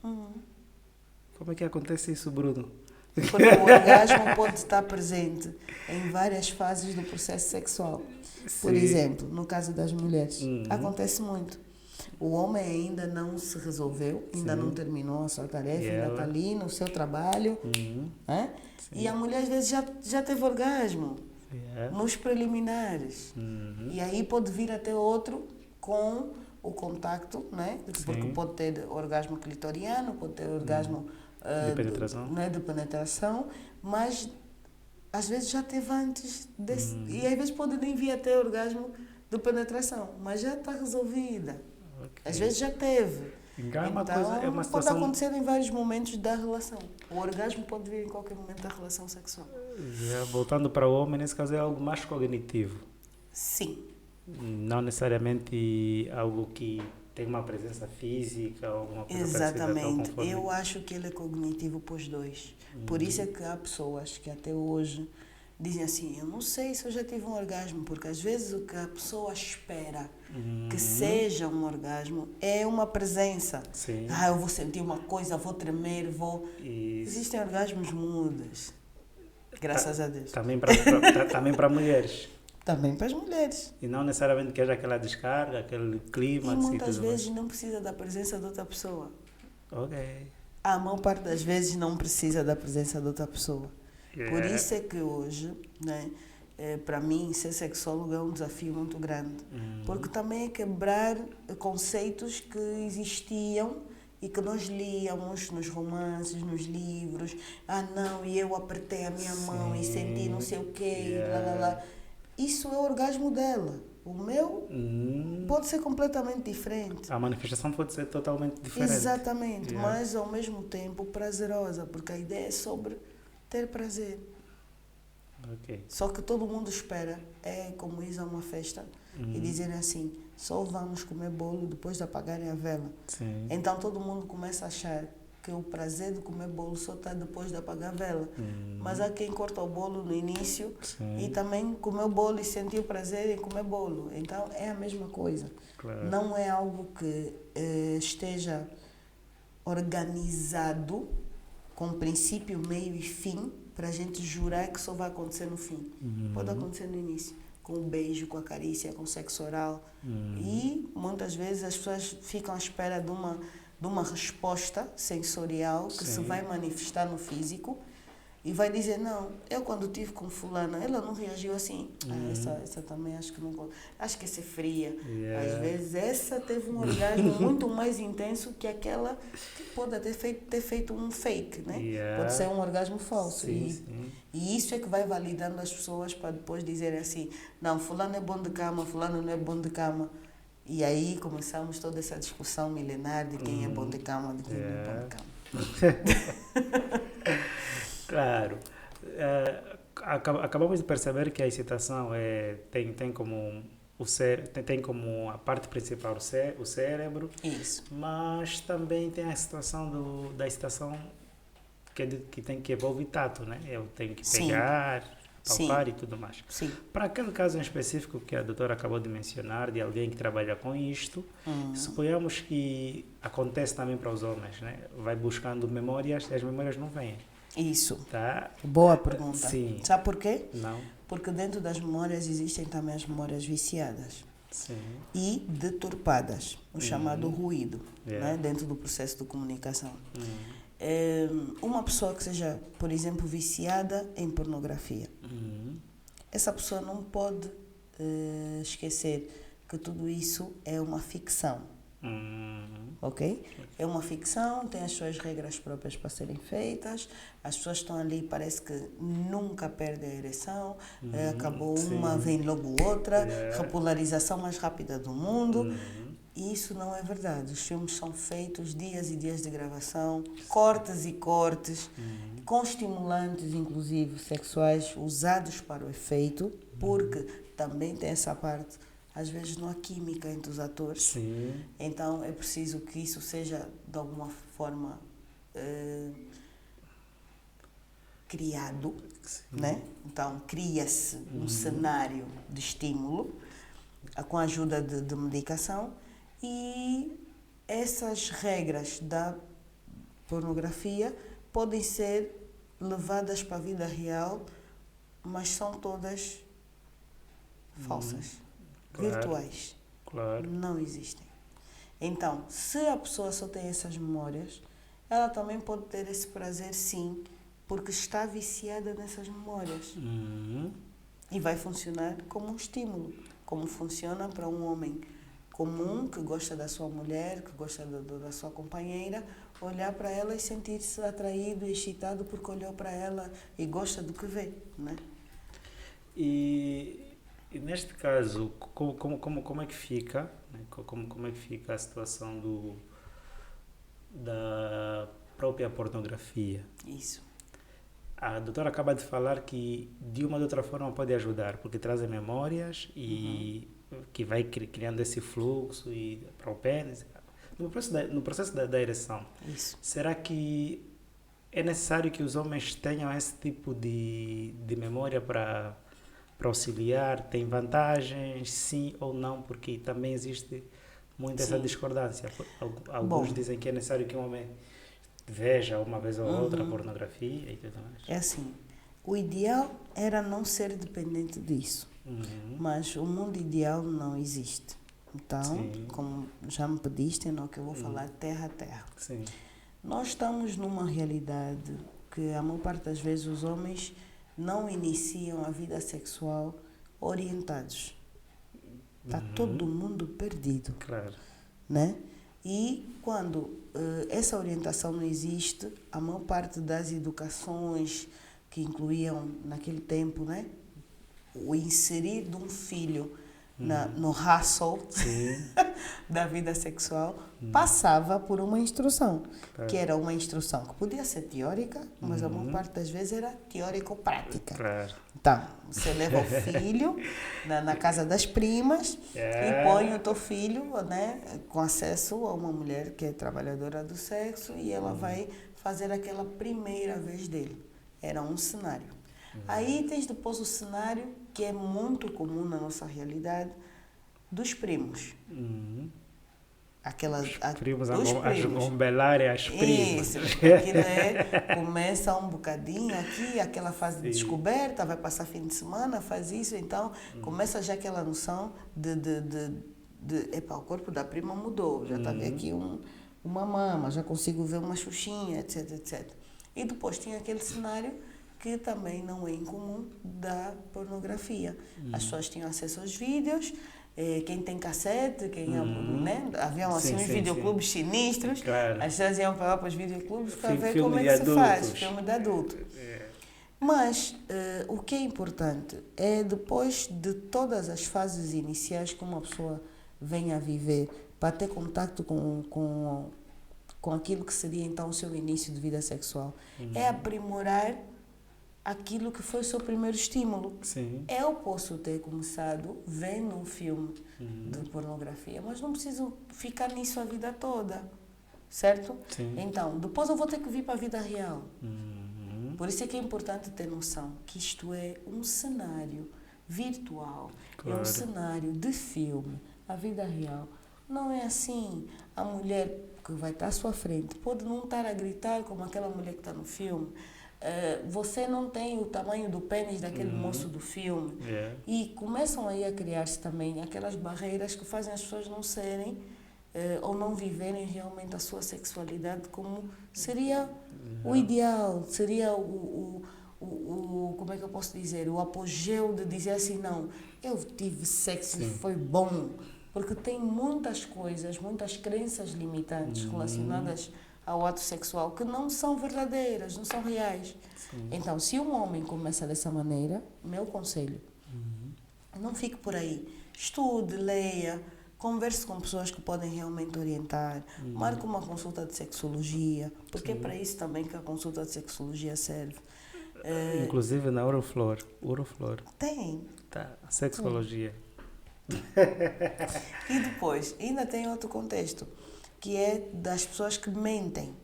Como é que acontece isso, Bruno? Porque o orgasmo pode estar presente em várias fases do processo sexual. Por exemplo, no caso das mulheres, acontece muito. O homem ainda não se resolveu, ainda não terminou a sua tarefa, ainda está ali no seu trabalho. E a mulher às vezes já teve orgasmo nos preliminares. E aí pode vir até outro com o contacto, né? Porque pode ter orgasmo clitoriano, pode ter orgasmo de penetração, mas às vezes já teve antes desse, e às vezes pode nem vir até orgasmo de penetração, mas já está resolvida. Às vezes já teve. Então, é uma situação... pode acontecer em vários momentos da relação. O orgasmo pode vir em qualquer momento da relação sexual. Já voltando para o homem, nesse caso é algo mais cognitivo. Sim. Não necessariamente algo que tem uma presença física ou alguma coisa Exatamente. Eu acho que ele é cognitivo para os dois. Por isso é que há pessoas que até hoje dizem assim, eu não sei se eu já tive um orgasmo, porque às vezes o que a pessoa espera que seja um orgasmo é uma presença. Sim. Eu vou sentir uma coisa, vou tremer, vou... Existem orgasmos mudos, graças a Deus. Também para mulheres. Também para as mulheres. E não necessariamente que haja aquela descarga, aquele clima. E muitas vezes não precisa da presença de outra pessoa. Ok. A maior parte das vezes não precisa da presença de outra pessoa. Por isso é que hoje, né, para mim, ser sexólogo é um desafio muito grande. Porque também é quebrar conceitos que existiam e que nós líamos nos romances, nos livros. Não, e eu apertei a minha mão e senti não sei o quê, e lá, lá, lá. Isso é o orgasmo dela. O meu pode ser completamente diferente. A manifestação pode ser totalmente diferente. Exatamente, mas ao mesmo tempo prazerosa, porque a ideia é sobre ter prazer. Só que todo mundo espera, é como ir a uma festa e dizerem assim, só vamos comer bolo depois de apagarem a vela. Então todo mundo começa a achar que o prazer de comer bolo só está depois de apagar a vela. Mas há quem corta o bolo no início e também comeu bolo e sentiu prazer em comer bolo. Então é a mesma coisa. Claro. Não é algo que esteja organizado com princípio, meio e fim para a gente jurar que só vai acontecer no fim. Pode acontecer no início, com o beijo, com a carícia, com o sexo oral. E muitas vezes as pessoas ficam à espera de uma resposta sensorial que se vai manifestar no físico e vai dizer, não, eu quando estive com fulana, ela não reagiu assim. Essa também acho que não... Acho que essa é fria. Às vezes essa teve um orgasmo muito mais intenso que aquela que pode ter feito um fake, né? Pode ser um orgasmo falso. E isso é que vai validando as pessoas para depois dizerem assim, não, fulano é bom de cama, fulano não é bom de cama. E aí começamos toda essa discussão milenar de quem é bom de cama, de quem não é bom de cama. Claro. Acabamos de perceber que a excitação tem como tem como a parte principal o cérebro. Isso. Mas também tem a situação da excitação que envolve tato, né? Eu tenho que pegar, palpar e tudo mais. Para aquele caso em específico que a doutora acabou de mencionar, de alguém que trabalha com isto, suponhamos que acontece também para os homens, né? Vai buscando memórias e as memórias não vêm. Isso. Tá? Boa pergunta. Sim. Sabe por quê? Não. Porque dentro das memórias existem também as memórias viciadas. Sim. e deturpadas, o chamado ruído, Yeah. né, dentro do processo de comunicação. Uhum. Uma pessoa que seja, por exemplo, viciada em pornografia, Uhum. essa pessoa não pode esquecer que tudo isso é uma ficção, Uhum. ok? É uma ficção, tem as suas regras próprias para serem feitas, as pessoas estão ali, parece que nunca perdem a ereção, acabou Sim. uma, vem logo outra, Yeah. repolarização mais rápida do mundo. Uhum. E isso não é verdade. Os filmes são feitos dias e dias de gravação, cortes e cortes, com estimulantes, inclusive sexuais, usados para o efeito, porque também tem essa parte. Às vezes não há química entre os atores. Sim. Então é preciso que isso seja de alguma forma criado, né? Então cria-se um cenário de estímulo com a ajuda de medicação, e essas regras da pornografia podem ser levadas para a vida real, mas são todas falsas, Claro. virtuais. Claro. Não existem. Então, se a pessoa só tem essas memórias, ela também pode ter esse prazer, sim, porque está viciada nessas memórias. Uhum. E vai funcionar como um estímulo, como funciona para um homem comum que gosta da sua mulher, que gosta da sua companheira, olhar para ela e sentir-se atraído e excitado porque olhou para ela e gosta do que vê, né? E neste caso, como é que fica, né? Como é que fica a situação da própria pornografia? Isso. A doutora acaba de falar que de uma ou de outra forma pode ajudar, porque trazem memórias e que vai criando esse fluxo e para o pênis. No processo da ereção, Isso. será que é necessário que os homens tenham esse tipo de memória para auxiliar? Tem vantagens, sim ou não? Porque também existe muita essa Sim. discordância. Alguns dizem que é necessário que um homem veja uma vez ou outra pornografia e tudo mais. É assim, o ideal era não ser dependente disso, mas o mundo ideal não existe. Então, Sim. como já me pediste, não, que eu vou falar terra a terra. Sim. Nós estamos numa realidade que a maior parte das vezes os homens não iniciam a vida sexual orientados. Está todo mundo perdido, Claro. né? E quando essa orientação não existe, a maior parte das educações que incluíam naquele tempo, né, o inserir de um filho no hustle da vida sexual, passava por uma instrução, que era uma instrução que podia ser teórica, mas a maior parte das vezes era teórico-prática. Claro. Então, você leva o filho na casa das primas e põe o teu filho, né, com acesso a uma mulher que é trabalhadora do sexo, e ela vai fazer aquela primeira vez dele. Era um cenário. Aí tens depois o cenário, que é muito comum na nossa realidade, dos primos. Primos, Dos as gombelarem as primas. Isso, aquilo começa um bocadinho aqui, aquela fase de descoberta, vai passar fim de semana, faz isso, então começa já aquela noção epa, o corpo da prima mudou, já está vendo aqui uma mama, já consigo ver uma xuxinha, etc, etc. E depois tinha aquele cenário que também não é incomum da pornografia. As pessoas tinham acesso aos vídeos, quem tem cassete, né? Haviam assim uns videoclubes sinistros, Claro. as pessoas iam para os videoclubes para ver Filme como é de que se faz, adultos. filme de adulto. Mas o que é importante é, depois de todas as fases iniciais que uma pessoa vem a viver, para ter contato com aquilo que seria então o seu início de vida sexual, é aprimorar aquilo que foi o seu primeiro estímulo. Sim. Eu posso ter começado vendo um filme de pornografia, mas não preciso ficar nisso a vida toda, certo? Sim. Então, depois eu vou ter que vir para a vida real. Por isso é que é importante ter noção que isto é um cenário virtual, é um Claro. cenário de filme. A vida real não é assim. A mulher que vai estar à sua frente pode não estar a gritar como aquela mulher que está no filme, você não tem o tamanho do pênis daquele moço do filme. E começam aí a criar-se também aquelas barreiras que fazem as pessoas não serem ou não viverem realmente a sua sexualidade como seria o ideal, seria como é que eu posso dizer, o apogeu de dizer assim, não, eu tive sexo e foi bom. Porque tem muitas coisas, muitas crenças limitantes relacionadas ao ato sexual que não são verdadeiras, não são reais. Então, se um homem começa dessa maneira, meu conselho, não fique por aí. Estude, leia, converse com pessoas que podem realmente orientar, marque uma consulta de sexologia, porque é para isso também que a consulta de sexologia serve. Inclusive na Uroflor. Tem. Tá, sexologia. E depois, ainda tem outro contexto, que é das pessoas que mentem.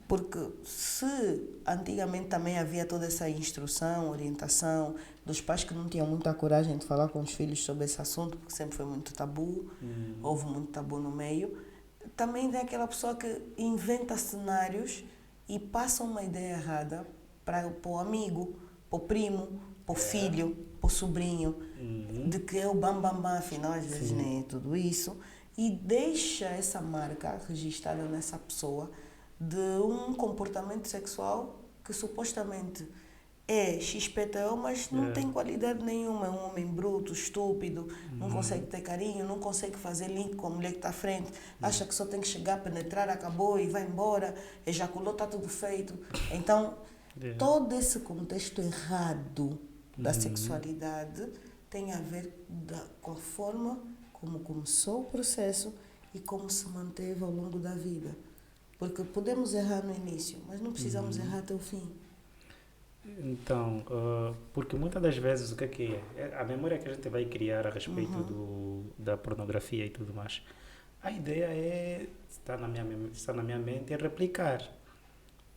Porque se antigamente também havia toda essa instrução, orientação, dos pais que não tinham muita coragem de falar com os filhos sobre esse assunto, porque sempre foi muito tabu, houve muito tabu no meio, também tem aquela pessoa que inventa cenários e passa uma ideia errada para o amigo, para o primo, para o filho, para o sobrinho, de que é o bam, afinal às vezes nem é tudo isso, e deixa essa marca registrada nessa pessoa de um comportamento sexual que supostamente é XPTO, mas não tem qualidade nenhuma. É um homem bruto, estúpido, não consegue ter carinho, não consegue fazer link com a mulher que está à frente, acha que só tem que chegar, penetrar, acabou e vai embora, ejaculou, está tudo feito. Então, todo esse contexto errado da sexualidade tem a ver com a forma como começou o processo e como se manteve ao longo da vida. Porque podemos errar no início, mas não precisamos errar até o fim. Então, porque muitas das vezes o que é? A memória que a gente vai criar a respeito da pornografia e tudo mais, a ideia está na minha mente, é replicar.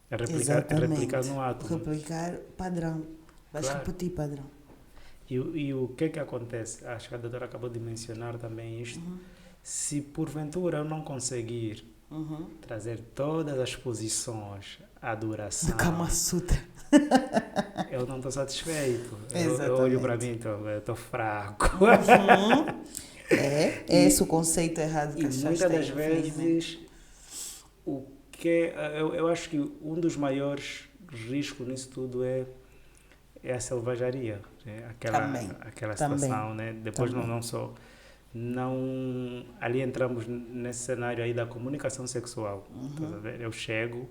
É replicar no ato. Replicar padrão. Vais repetir padrão. E o que acontece? Acho que a doutora acabou de mencionar também isto. Se porventura eu não conseguir trazer todas as posições à duração de Kama Sutra, eu não estou satisfeito. Eu olho para mim e estou fraco. É esse o conceito errado que as pessoas têm. E muitas das vezes, eu acho que um dos maiores riscos nisso tudo é a selvageria. Né? Aquela situação, né? Depois ali entramos nesse cenário aí da comunicação sexual. Eu chego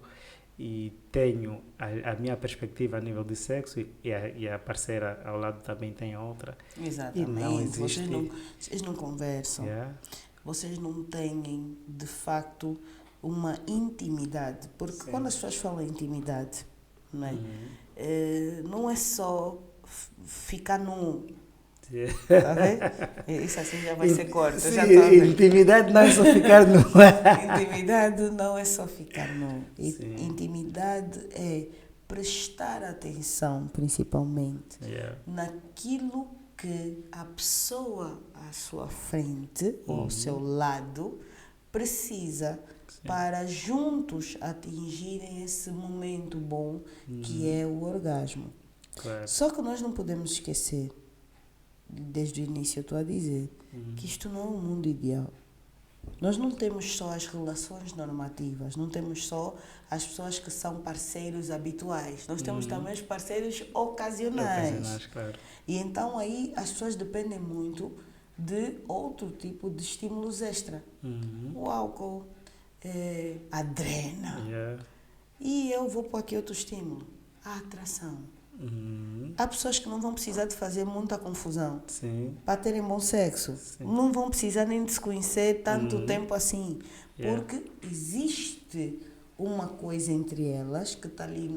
e tenho a minha perspectiva a nível de sexo e a parceira ao lado também tem outra. Exatamente. E não existe. Vocês não conversam. Vocês não têm, de facto, uma intimidade. Porque quando as pessoas falam intimidade, não é? Não é só ficar nu. Tá vendo? Isso assim já vai ser corte. Intimidade não é só ficar nu. Intimidade não é só ficar nu. Intimidade é prestar atenção, principalmente, naquilo que a pessoa à sua frente ou ao seu lado precisa para juntos atingirem esse momento bom que é o orgasmo. Claro. Só que nós não podemos esquecer, desde o início eu estou a dizer, que isto não é um mundo ideal. Nós não temos só as relações normativas, não temos só as pessoas que são parceiros habituais, nós temos também os parceiros ocasionais. Claro. E então aí as pessoas dependem muito de outro tipo de estímulos extra. O álcool, a drena. E eu vou para aqui outro estímulo, a atração. Há pessoas que não vão precisar de fazer muita confusão para terem bom sexo. Não vão precisar nem de se conhecer tanto tempo assim. Porque existe uma coisa entre elas que está ali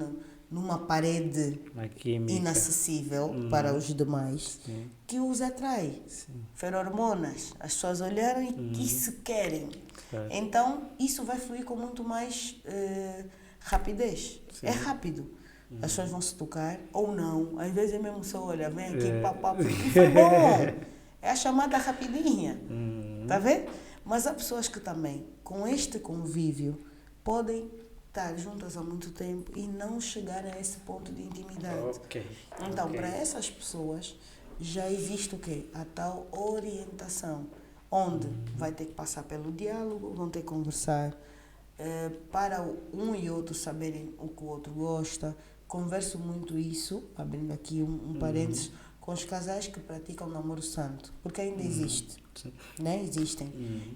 numa parede inacessível para os demais que os atrai. Ferormonas. As pessoas olharam e se querem. Então, isso vai fluir com muito mais rapidez. É rápido. As pessoas vão se tocar ou não. Às vezes é mesmo só, olha, vem aqui, papo, e foi bom. É a chamada rapidinha. Tá vendo? Mas há pessoas que também, com este convívio, podem estar juntas há muito tempo e não chegar a esse ponto de intimidade. Ok. Então, Ok. para essas pessoas, já existe o quê? A tal orientação, onde vai ter que passar pelo diálogo, vão ter que conversar, para um e outro saberem o que o outro gosta. Converso muito isso, abrindo aqui um parênteses, com os casais que praticam namoro santo, porque ainda existe, Sim. né? Existem.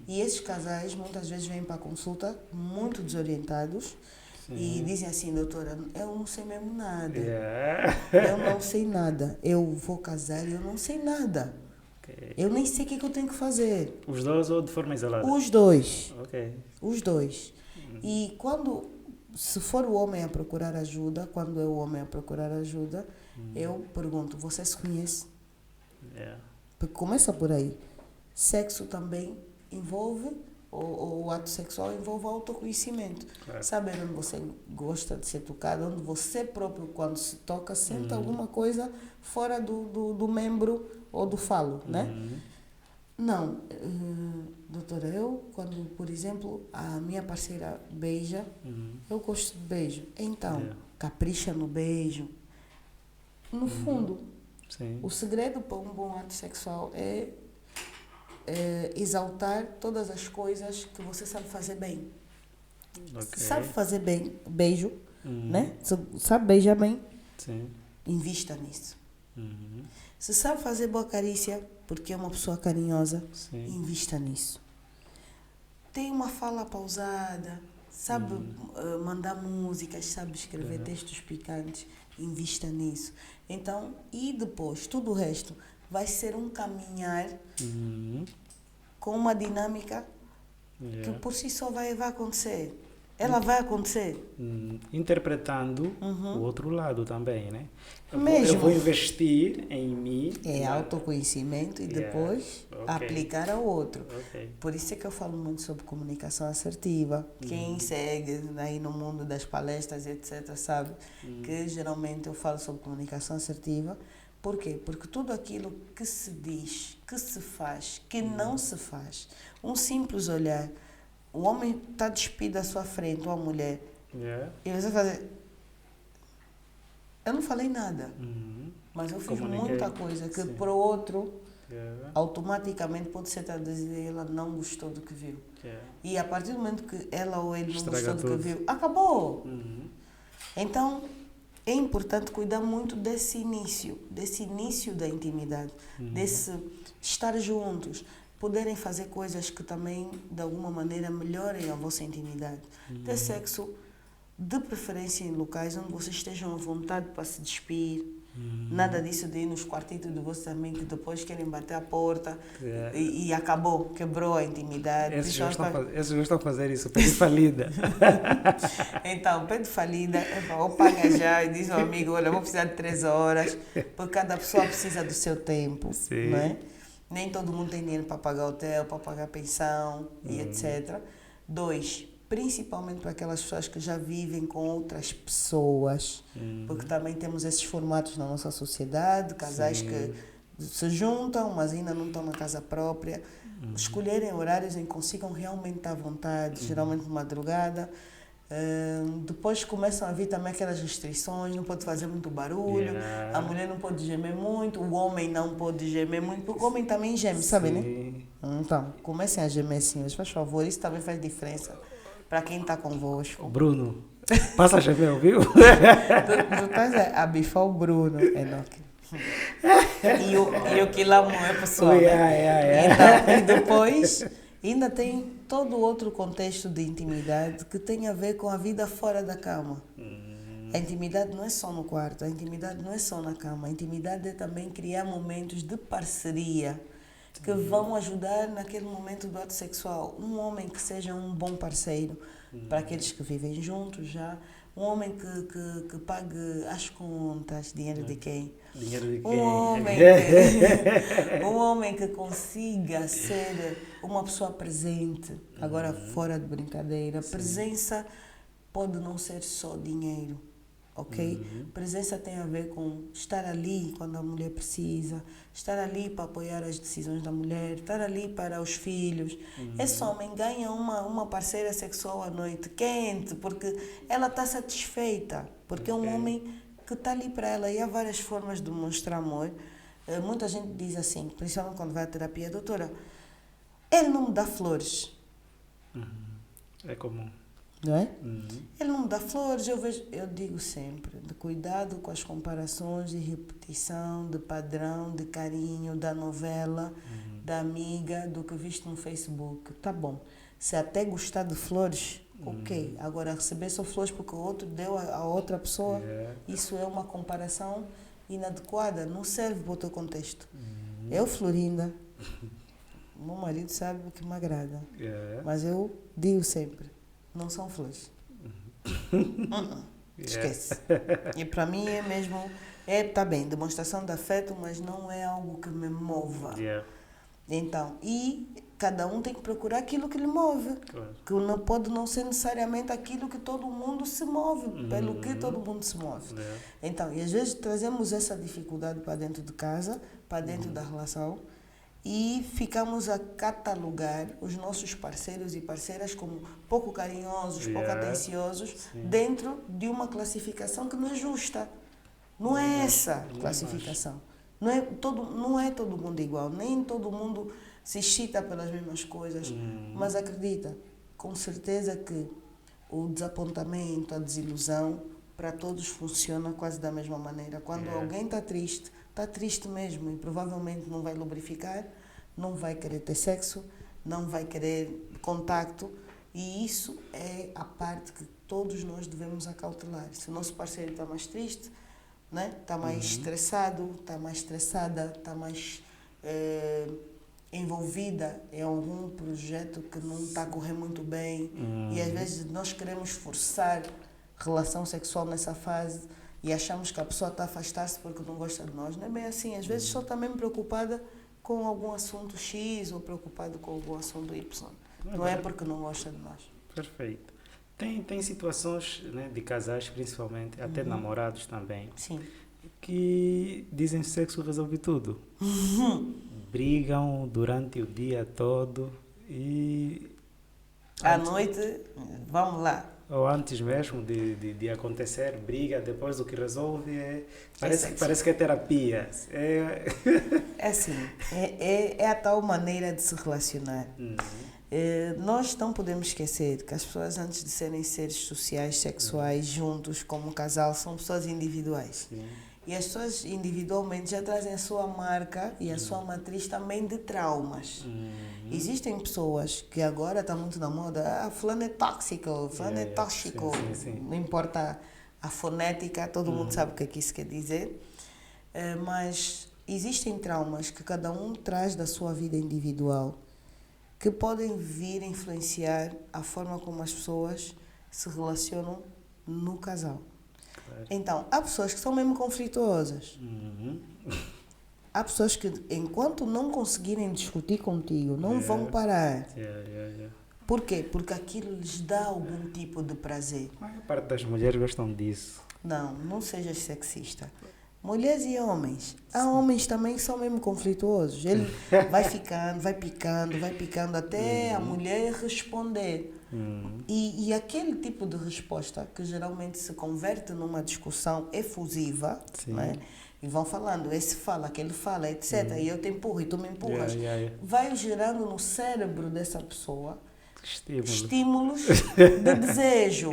E esses casais muitas vezes vêm para a consulta muito desorientados e dizem assim: doutora, eu não sei mesmo nada, eu não sei nada, eu vou casar e eu não sei nada, eu nem sei o que eu tenho que fazer. Os dois ou de forma isolada? Os dois. Ok. Os dois. E se for o homem a procurar ajuda, quando é o homem a procurar ajuda, eu pergunto: você se conhece? Porque começa por aí. Sexo também envolve, ou o ato sexual envolve autoconhecimento. Claro. Saber onde você gosta de ser tocado, onde você próprio, quando se toca, sente alguma coisa fora do membro ou do falo, né? Não, doutora, eu quando, por exemplo, a minha parceira beija, eu gosto de beijo. Então, capricha no beijo. No fundo, Sim. o segredo para um bom ato sexual é exaltar todas as coisas que você sabe fazer bem. Ok. Se sabe fazer bem beijo, né? Se sabe beijar bem, Sim. invista nisso. Se sabe fazer boa carícia, porque é uma pessoa carinhosa, Sim. invista nisso. Tem uma fala pausada, sabe mandar músicas, sabe escrever textos picantes, invista nisso. Então, e depois, tudo o resto vai ser um caminhar com uma dinâmica que por si só vai acontecer. Ela vai acontecer. Interpretando o outro lado também, né? Mesmo. Eu vou investir em mim. É autoconhecimento e depois aplicar ao outro. Ok. Por isso é que eu falo muito sobre comunicação assertiva. Quem segue aí no mundo das palestras, etc., sabe que geralmente eu falo sobre comunicação assertiva. Por quê? Porque tudo aquilo que se diz, que se faz, que não se faz, um simples olhar, o homem está despido à sua frente, ou a mulher, e você vai fazer... Eu não falei nada, mas eu fiz muita coisa que para o outro automaticamente pode ser traduzido e ela não gostou do que viu. E a partir do momento que ela ou ele não gostou do que viu, acabou. Então, é importante cuidar muito desse início da intimidade, desse estar juntos, poderem fazer coisas que também, de alguma maneira, melhorem a vossa intimidade. Ter sexo, de preferência em locais onde vocês estejam à vontade para se despir. Nada disso de ir nos quartitos de vocês também, que depois querem bater a porta e acabou, quebrou a intimidade. Esses gostam de fazer isso, pedir falida. Então, pede falida, ou paga já e diz ao amigo: olha, vou precisar de 3 horas, porque cada pessoa precisa do seu tempo, não é? Nem todo mundo tem dinheiro para pagar hotel, para pagar pensão e etc. 2, principalmente para aquelas pessoas que já vivem com outras pessoas, porque também temos esses formatos na nossa sociedade, casais que se juntam, mas ainda não estão na casa própria, escolherem horários em que consigam realmente estar à vontade, geralmente de madrugada. Depois começam a vir também aquelas restrições, não pode fazer muito barulho, a mulher não pode gemer muito, o homem não pode gemer muito, porque o homem também geme, sabe, né? Então, comecem a gemer sim, mas faz favor, isso também faz diferença para quem está convosco. Bruno, passa a gemer, viu? Tu estás a bifar o Bruno, Enoque. E o que lá é pessoal. Então, e depois ainda tem todo outro contexto de intimidade que tem a ver com a vida fora da cama. A intimidade não é só no quarto, a intimidade não é só na cama. A intimidade é também criar momentos de parceria que vão ajudar naquele momento do ato sexual. Um homem que seja um bom parceiro para aqueles que vivem juntos já. Um homem que pague as contas, dinheiro de quem? Dinheiro de quem? Um homem que consiga ser uma pessoa presente, agora fora de brincadeira. Presença pode não ser só dinheiro. ok? Presença tem a ver com estar ali quando a mulher precisa, estar ali para apoiar as decisões da mulher, estar ali para os filhos. Esse homem ganha uma parceira sexual à noite quente, porque ela está satisfeita, porque é um homem que está ali para ela. E há várias formas de mostrar amor. Muita gente diz assim, principalmente quando vai à terapia: doutora, ele não me dá flores. É comum. Não é? Ele não me dá flores. Eu digo sempre, de cuidado com as comparações de repetição, de padrão, de carinho, da novela, da amiga, do que viste no Facebook. Tá bom. Se até gostar de flores, ok. Agora, receber só flores porque o outro deu a outra pessoa, isso é uma comparação inadequada. Não serve para o teu contexto. Eu, Florinda, meu marido sabe o que me agrada. Mas eu digo sempre, não são flores. Esquece. E para mim é mesmo, tá bem, demonstração de afeto, mas não é algo que me mova. Então, e cada um tem que procurar aquilo que lhe move. Que não pode não ser necessariamente aquilo que todo mundo se move, pelo que todo mundo se move. Então, e às vezes trazemos essa dificuldade para dentro de casa, para dentro da relação, e ficamos a catalogar os nossos parceiros e parceiras como pouco carinhosos, pouco atenciosos, dentro de uma classificação que não é justa. Não é essa classificação. Não é todo mundo igual, nem todo mundo se excita pelas mesmas coisas, mas acredita, com certeza que o desapontamento, a desilusão, para todos funciona quase da mesma maneira. Quando alguém está triste mesmo, e provavelmente não vai lubrificar, não vai querer ter sexo, não vai querer contacto, e isso é a parte que todos nós devemos acautelar. Se o nosso parceiro está mais triste, né? Está mais estressado, está mais estressada, está mais envolvida em algum projeto que não está a correr muito bem, e às vezes nós queremos forçar relação sexual nessa fase e achamos que a pessoa está a afastar-se porque não gosta de nós. Não é bem assim. Às vezes só está mesmo preocupada com algum assunto X ou preocupado com algum assunto Y. Não é porque não gosta de nós. Perfeito. Tem situações, né, de casais, principalmente, até namorados também, que dizem que sexo resolve tudo. Brigam durante o dia todo e... À noite, vamos lá. Ou antes mesmo de acontecer, briga, depois o que resolve parece que é terapia. É assim, é a tal maneira de se relacionar. Nós não podemos esquecer que as pessoas, antes de serem seres sociais, sexuais, juntos, como casal, são pessoas individuais. E as pessoas individualmente já trazem a sua marca e a sua matriz também de traumas. Existem pessoas que agora está muito na moda, fulano é tóxico, fulano é tóxico. Não importa a fonética, todo mundo sabe o que isso quer dizer. Mas existem traumas que cada um traz da sua vida individual, que podem vir a influenciar a forma como as pessoas se relacionam no casal. Então, há pessoas que são mesmo conflituosas. Há pessoas que, enquanto não conseguirem discutir contigo, não vão parar. Por quê? Porque aquilo lhes dá algum tipo de prazer. A maior parte das mulheres gostam disso. Não sejas sexista. Mulheres e homens. Há homens também que são mesmo conflituosos. Ele vai picando até a mulher responder. E aquele tipo de resposta que geralmente se converte numa discussão efusiva, né? E vão falando, esse fala, aquele fala, etc. E eu te empurro e tu me empurras. Vai gerando no cérebro dessa pessoa estímulos de desejo.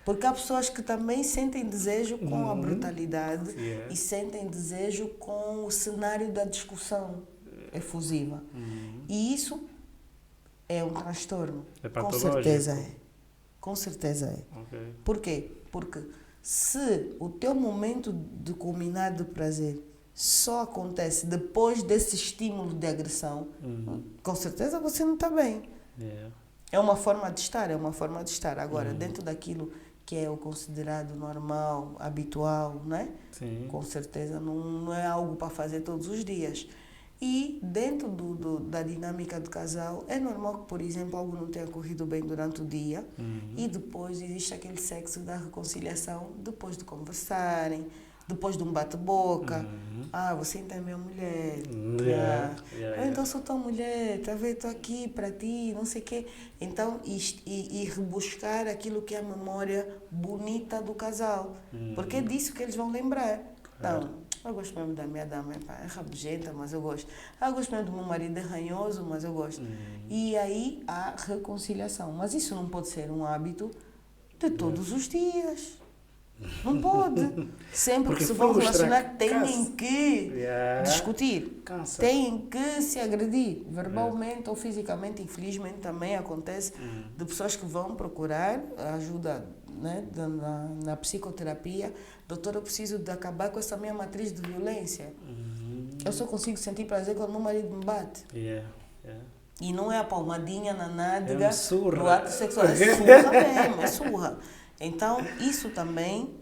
Porque há pessoas que também sentem desejo com a brutalidade e sentem desejo com o cenário da discussão efusiva. E isso é um transtorno. É com patológico. certeza é. Com certeza é. Por quê? Porque se o teu momento de culminar de prazer só acontece depois desse estímulo de agressão, com certeza você não está bem. É uma forma de estar. Agora, dentro daquilo que é o considerado normal, habitual, né? Com certeza não é algo para fazer todos os dias. E dentro da dinâmica do casal, é normal que, por exemplo, algo não tenha corrido bem durante o dia e depois existe aquele sexo da reconciliação depois de conversarem, depois de um bate-boca. Você ainda é minha mulher. Eu então sou tua mulher, tá vendo? Estou aqui para ti, não sei o quê. Então, e rebuscar aquilo que é a memória bonita do casal. Porque é disso que eles vão lembrar. Então, eu gosto mesmo da minha dama, é rabugenta, mas eu gosto. Eu gosto mesmo do meu marido, é ranhoso, mas eu gosto. E aí há reconciliação. Mas isso não pode ser um hábito de todos os dias. Não pode. Sempre porque que se vão relacionar, têm cansa. que discutir. Cansa. Têm que se agredir, verbalmente ou fisicamente. Infelizmente também acontece de pessoas que vão procurar ajuda, né, na psicoterapia. Doutor, eu preciso de acabar com essa minha matriz de violência. Eu só consigo sentir prazer quando meu marido me bate. E não é a palmadinha na nádega do ato sexual. É surra mesmo, é surra. Então, isso também,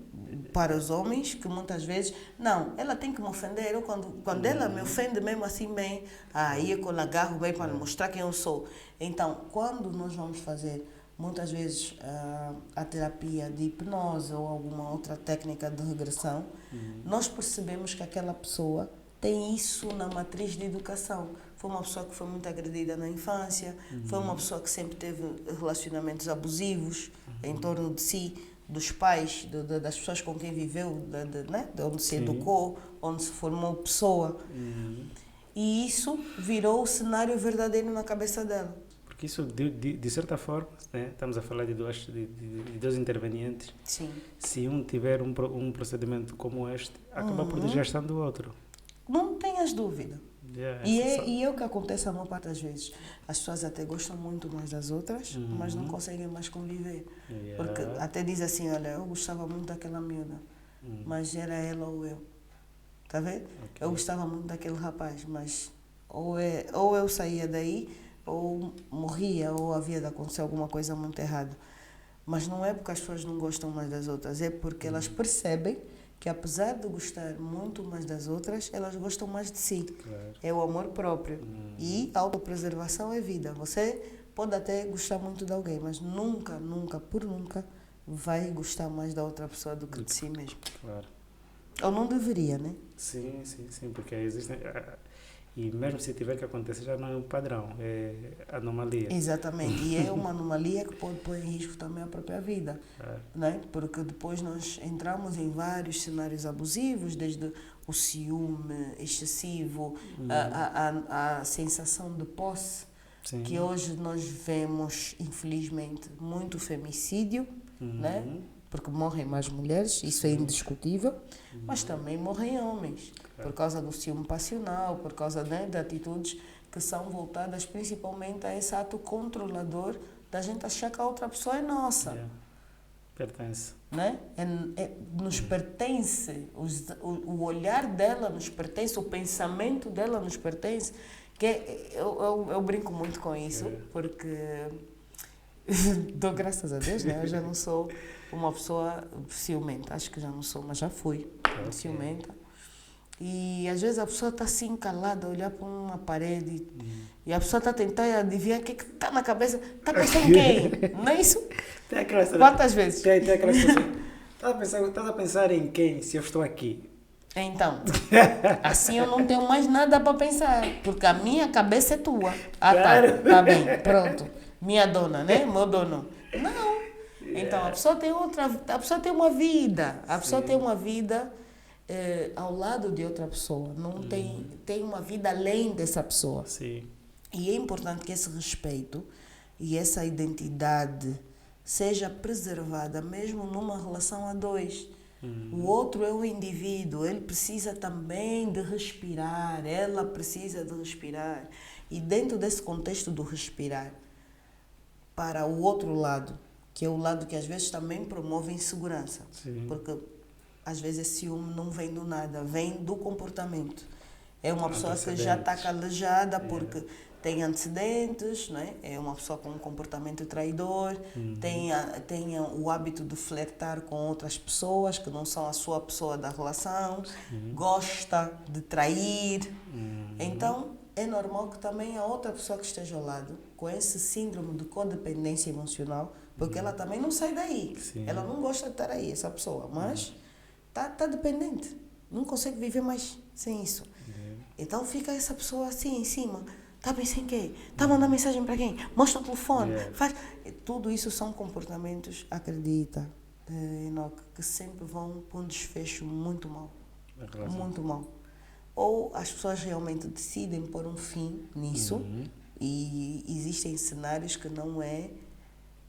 para os homens, que muitas vezes... Não, ela tem que me ofender. Eu, quando ela me ofende mesmo assim bem, aí eu agarro bem para mostrar quem eu sou. Então, quando nós vamos fazer, muitas vezes, a terapia de hipnose ou alguma outra técnica de regressão, nós percebemos que aquela pessoa tem isso na matriz de educação. Foi uma pessoa que foi muito agredida na infância, foi uma pessoa que sempre teve relacionamentos abusivos em torno de si, dos pais, das pessoas com quem viveu, né? De onde se educou, onde se formou pessoa. E isso virou o cenário verdadeiro na cabeça dela. Porque isso, de certa forma, né? Estamos a falar de dois intervenientes. Sim. Se um tiver um procedimento como este, acaba por desgastando o outro. Não tenhas dúvida. E é o que acontece a maior parte das vezes. As pessoas até gostam muito umas das outras, mas não conseguem mais conviver. Porque até diz assim, olha, eu gostava muito daquela miúda, mas era ela ou eu. Tá vendo? Eu gostava muito daquele rapaz, mas ou eu saía daí, ou morria, ou havia de acontecer alguma coisa muito errada. Mas não é porque as pessoas não gostam mais das outras, é porque elas percebem que apesar de gostar muito mais das outras, elas gostam mais de si. Claro. É o amor próprio. E a autopreservação é vida. Você pode até gostar muito de alguém, mas nunca, nunca, por nunca, vai gostar mais da outra pessoa do que de si mesmo. Claro. Ou não deveria, né? Sim, porque existem... E mesmo se tiver que acontecer, já não é um padrão, é anomalia. Exatamente. E é uma anomalia que pode pôr em risco também a própria vida. Né? Porque depois nós entramos em vários cenários abusivos, desde o ciúme excessivo, a sensação de posse, que hoje nós vemos, infelizmente, muito femicídio, né? Porque morrem mais mulheres, isso é indiscutível, mas também morrem homens, por causa do ciúme passional, por causa, né, de atitudes que são voltadas principalmente a esse ato controlador da gente achar que a outra pessoa é nossa. Pertence. Né? Nos pertence, o olhar dela nos pertence, o pensamento dela nos pertence, que eu brinco muito com isso, porque dou graças a Deus, né? Eu já não sou uma pessoa ciumenta, acho que já não sou, mas já fui ciumenta. E às vezes a pessoa está assim calada, a olhar para uma parede e a pessoa está tentando adivinhar o que está na cabeça. Está pensando em quem? Não é isso? Quantas vezes? Tem aquela situação. Estás a pensar em quem se eu estou aqui? Então, assim eu não tenho mais nada para pensar, porque a minha cabeça é tua. Tá bem, pronto. Minha dona, né? Meu dono. Não. Então, a pessoa tem uma vida. A pessoa tem uma vida ao lado de outra pessoa. Não tem uma vida além dessa pessoa. Sim. E é importante que esse respeito e essa identidade seja preservada, mesmo numa relação a dois. O outro é um indivíduo, ele precisa também de respirar, ela precisa de respirar. E dentro desse contexto do respirar, para o outro lado, que é o lado que às vezes também promove insegurança. Sim. Porque às vezes esse ciúme não vem do nada, vem do comportamento. É uma pessoa que já está calejada porque tem antecedentes, não é? É uma pessoa com um comportamento traidor, tem o hábito de flertar com outras pessoas que não são a sua pessoa da relação, gosta de trair. Então, é normal que também a outra pessoa que esteja ao lado, com esse síndrome de codependência emocional, porque ela também não sai daí. Sim. Ela não gosta de estar aí, essa pessoa, mas tá dependente. Não consegue viver mais sem isso. Então fica essa pessoa assim em cima. Tá bem sem quê? Tá mandando mensagem para quem? Mostra o telefone. Faz... Tudo isso são comportamentos, acredita, Enoque, que sempre vão para um desfecho muito mau. Muito mau. Ou as pessoas realmente decidem pôr um fim nisso e existem cenários que não é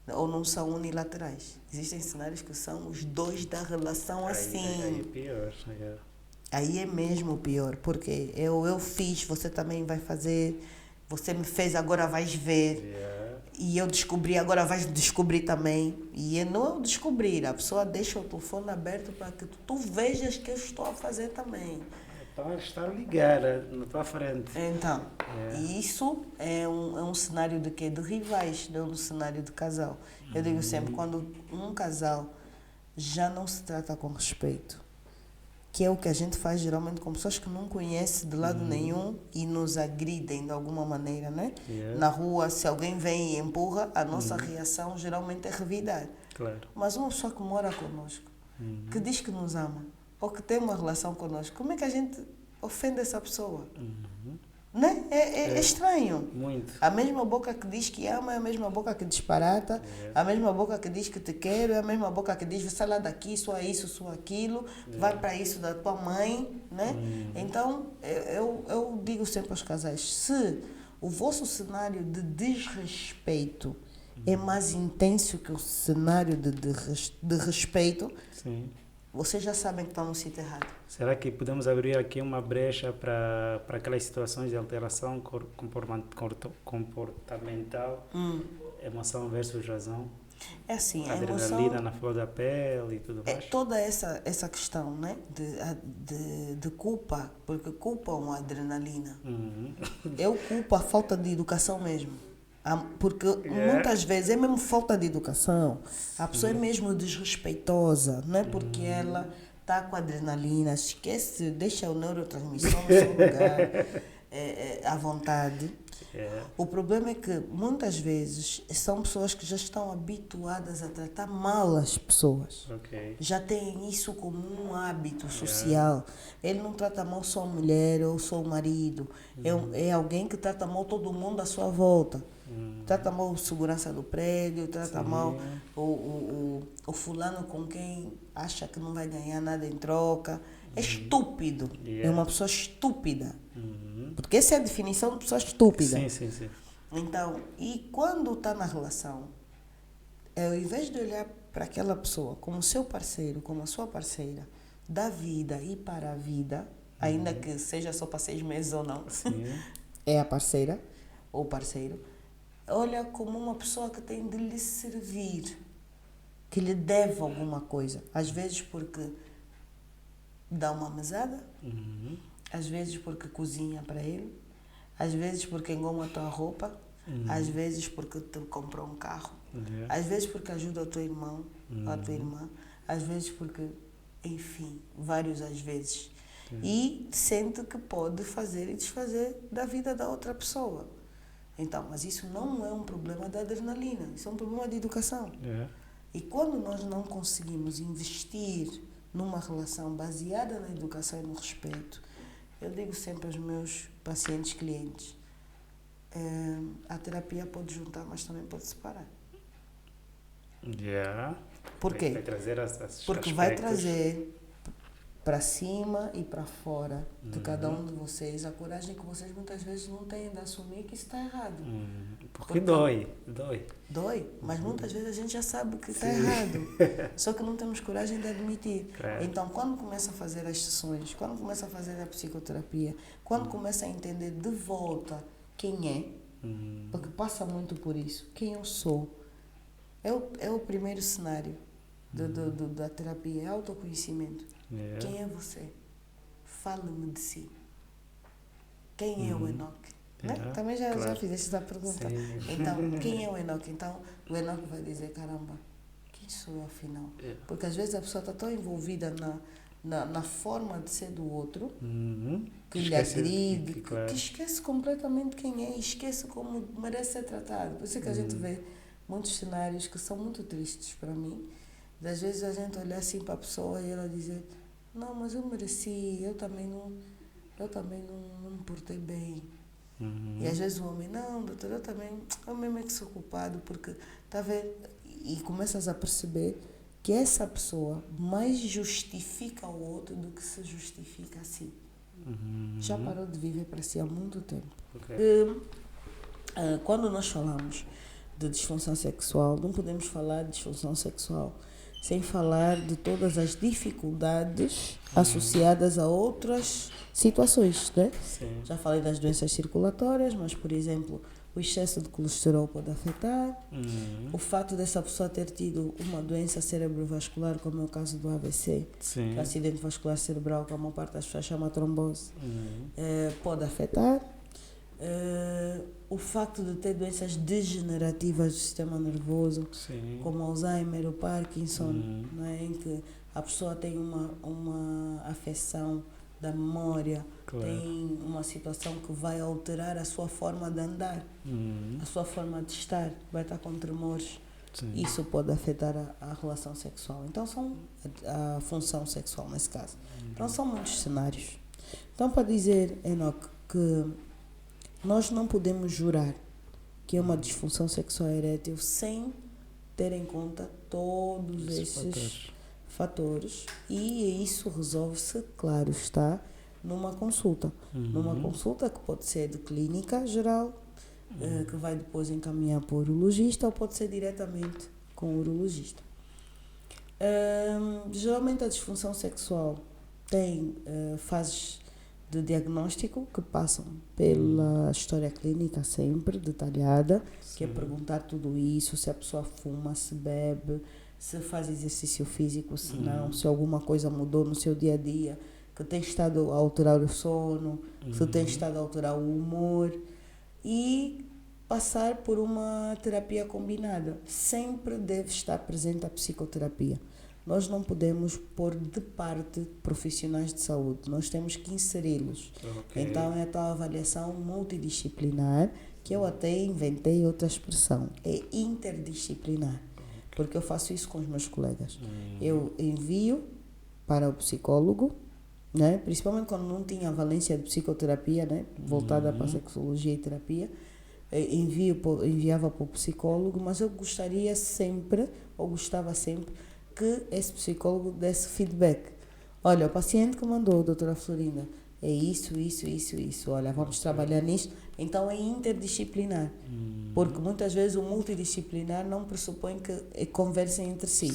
ou não são unilaterais. Existem cenários que são os dois da relação assim. Aí é pior. Aí é mesmo o pior, porque eu fiz, você também vai fazer, você me fez, agora vais ver. E eu descobri, agora vais descobrir também. E não é o descobrir, a pessoa deixa o telefone aberto para que tu vejas que eu estou a fazer também. Está ligada na tua frente. Então, isso é um cenário de quê? De rivais, não um cenário de casal. Eu digo sempre, quando um casal já não se trata com respeito, que é o que a gente faz geralmente com pessoas que não conhecem de lado nenhum e nos agridem de alguma maneira, né? Na rua, se alguém vem e empurra, a nossa reação geralmente é revidar. Claro. Mas uma pessoa que mora connosco, que diz que nos ama, ou que tem uma relação connosco, como é que a gente ofende essa pessoa? Né? É estranho. Muito. A mesma boca que diz que ama é a mesma boca que disparata, a mesma boca que diz que te quero, é a mesma boca que diz sai lá daqui, só isso, só aquilo, vai para isso da tua mãe, né? Então, eu digo sempre aos casais, se o vosso cenário de desrespeito é mais intenso que o cenário de respeito, Sim. vocês já sabem que estão no sítio errado. Será que podemos abrir aqui uma brecha para aquelas situações de alteração comportamental, emoção versus razão? É assim, a adrenalina emoção, na flor da pele e tudo mais? toda essa questão, né, de culpa, porque culpam a adrenalina. Eu culpo a falta de educação mesmo. Porque muitas vezes é mesmo falta de educação. A pessoa é mesmo desrespeitosa, não é porque ela está com adrenalina, esquece, deixa o neurotransmissor no seu lugar, à vontade. O problema é que muitas vezes são pessoas que já estão habituadas a tratar mal as pessoas. Já têm isso como um hábito social. Ele não trata mal só a mulher ou só o marido. É alguém que trata mal todo mundo à sua volta. Trata mal o segurança do prédio, trata mal o fulano com quem acha que não vai ganhar nada em troca. É estúpido. É uma pessoa estúpida. Porque essa é a definição de pessoa estúpida. Sim. Então, e quando está na relação, ao invés de olhar para aquela pessoa como seu parceiro, como a sua parceira, da vida e para a vida, ainda que seja só para 6 meses ou não, é a parceira ou parceiro, olha como uma pessoa que tem de lhe servir, que lhe deve alguma coisa. Às vezes porque dá uma mesada, às vezes porque cozinha para ele, às vezes porque engoma a tua roupa, às vezes porque te comprou um carro, às vezes porque ajuda o teu irmão ou a tua irmã, às vezes porque, enfim, vários às vezes. E sente que pode fazer e desfazer da vida da outra pessoa. Então, mas isso não é um problema da adrenalina, isso é um problema de educação. E quando nós não conseguimos investir numa relação baseada na educação e no respeito, eu digo sempre aos meus pacientes, clientes, a terapia pode juntar, mas também pode separar. Por quê? Vai trazer porque vai trazer para cima e para fora de cada um de vocês a coragem que vocês muitas vezes não têm de assumir que isso está errado. Porque dói. Dói, mas muitas vezes a gente já sabe que está errado. Só que não temos coragem de admitir. Então, quando começa a fazer as sessões, quando começa a fazer a psicoterapia, quando começa a entender de volta quem é, porque passa muito por isso, quem eu sou, é o primeiro cenário da terapia, é autoconhecimento. Quem é você? Fale-me de si. Quem é o Enoque? Né? Também já claro. fizeste essa pergunta. Sim. Então, quem é o Enoque? Então, o Enoque vai dizer, caramba, quem sou eu afinal? Porque às vezes a pessoa está tão envolvida na forma de ser do outro, que lhe agride, que esquece completamente quem é, e esquece como merece ser tratado. Por isso é que a gente vê muitos cenários que são muito tristes para mim. Às vezes a gente olhar assim para a pessoa e ela dizer, não, mas eu mereci, eu também não me portei bem. E às vezes o homem, não, doutor, eu mesmo é que sou culpado, porque, tá vendo? E começas a perceber que essa pessoa mais justifica o outro do que se justifica a si. Já parou de viver para si há muito tempo. Quando nós falamos de disfunção sexual, não podemos falar de disfunção sexual sem falar de todas as dificuldades associadas a outras situações, né? Sim. Já falei das doenças circulatórias, mas, por exemplo, o excesso de colesterol pode afetar. O fato dessa pessoa ter tido uma doença cerebrovascular, como é o caso do AVC, que é acidente vascular cerebral, que a maior parte das pessoas chama trombose, pode afetar. O facto de ter doenças degenerativas do sistema nervoso, como Alzheimer ou Parkinson, né, em que a pessoa tem uma afecção da memória, tem uma situação que vai alterar a sua forma de andar, a sua forma de estar, vai estar com tremores. Isso pode afetar a relação sexual. Então, a função sexual, nesse caso. Então, são muitos cenários. Então, para dizer, Enoque, que nós não podemos jurar que é uma disfunção sexual erétil sem ter em conta todos esses fatores. E isso resolve-se, claro está, numa consulta. Numa consulta que pode ser de clínica geral, que vai depois encaminhar para o urologista, ou pode ser diretamente com o urologista. Geralmente a disfunção sexual tem fases de diagnóstico que passam pela história clínica sempre detalhada, que é perguntar tudo isso, se a pessoa fuma, se bebe, se faz exercício físico, se não, se alguma coisa mudou no seu dia a dia, que tem estado a alterar o sono, se tem estado a alterar o humor, e passar por uma terapia combinada. Sempre deve estar presente a psicoterapia. Nós não podemos pôr de parte profissionais de saúde, nós temos que inseri-los. Então é a tal avaliação multidisciplinar, que eu até inventei outra expressão, é interdisciplinar, porque eu faço isso com os meus colegas. Eu envio para o psicólogo, né, principalmente quando não tinha a valência de psicoterapia, né, voltada para a sexologia e terapia, enviava para o psicólogo, mas eu gostava sempre, que esse psicólogo desse feedback. Olha, o paciente que mandou, doutora Florinda, é isso. Olha, vamos trabalhar nisso. Então, é interdisciplinar. Porque muitas vezes o multidisciplinar não pressupõe que conversem entre si.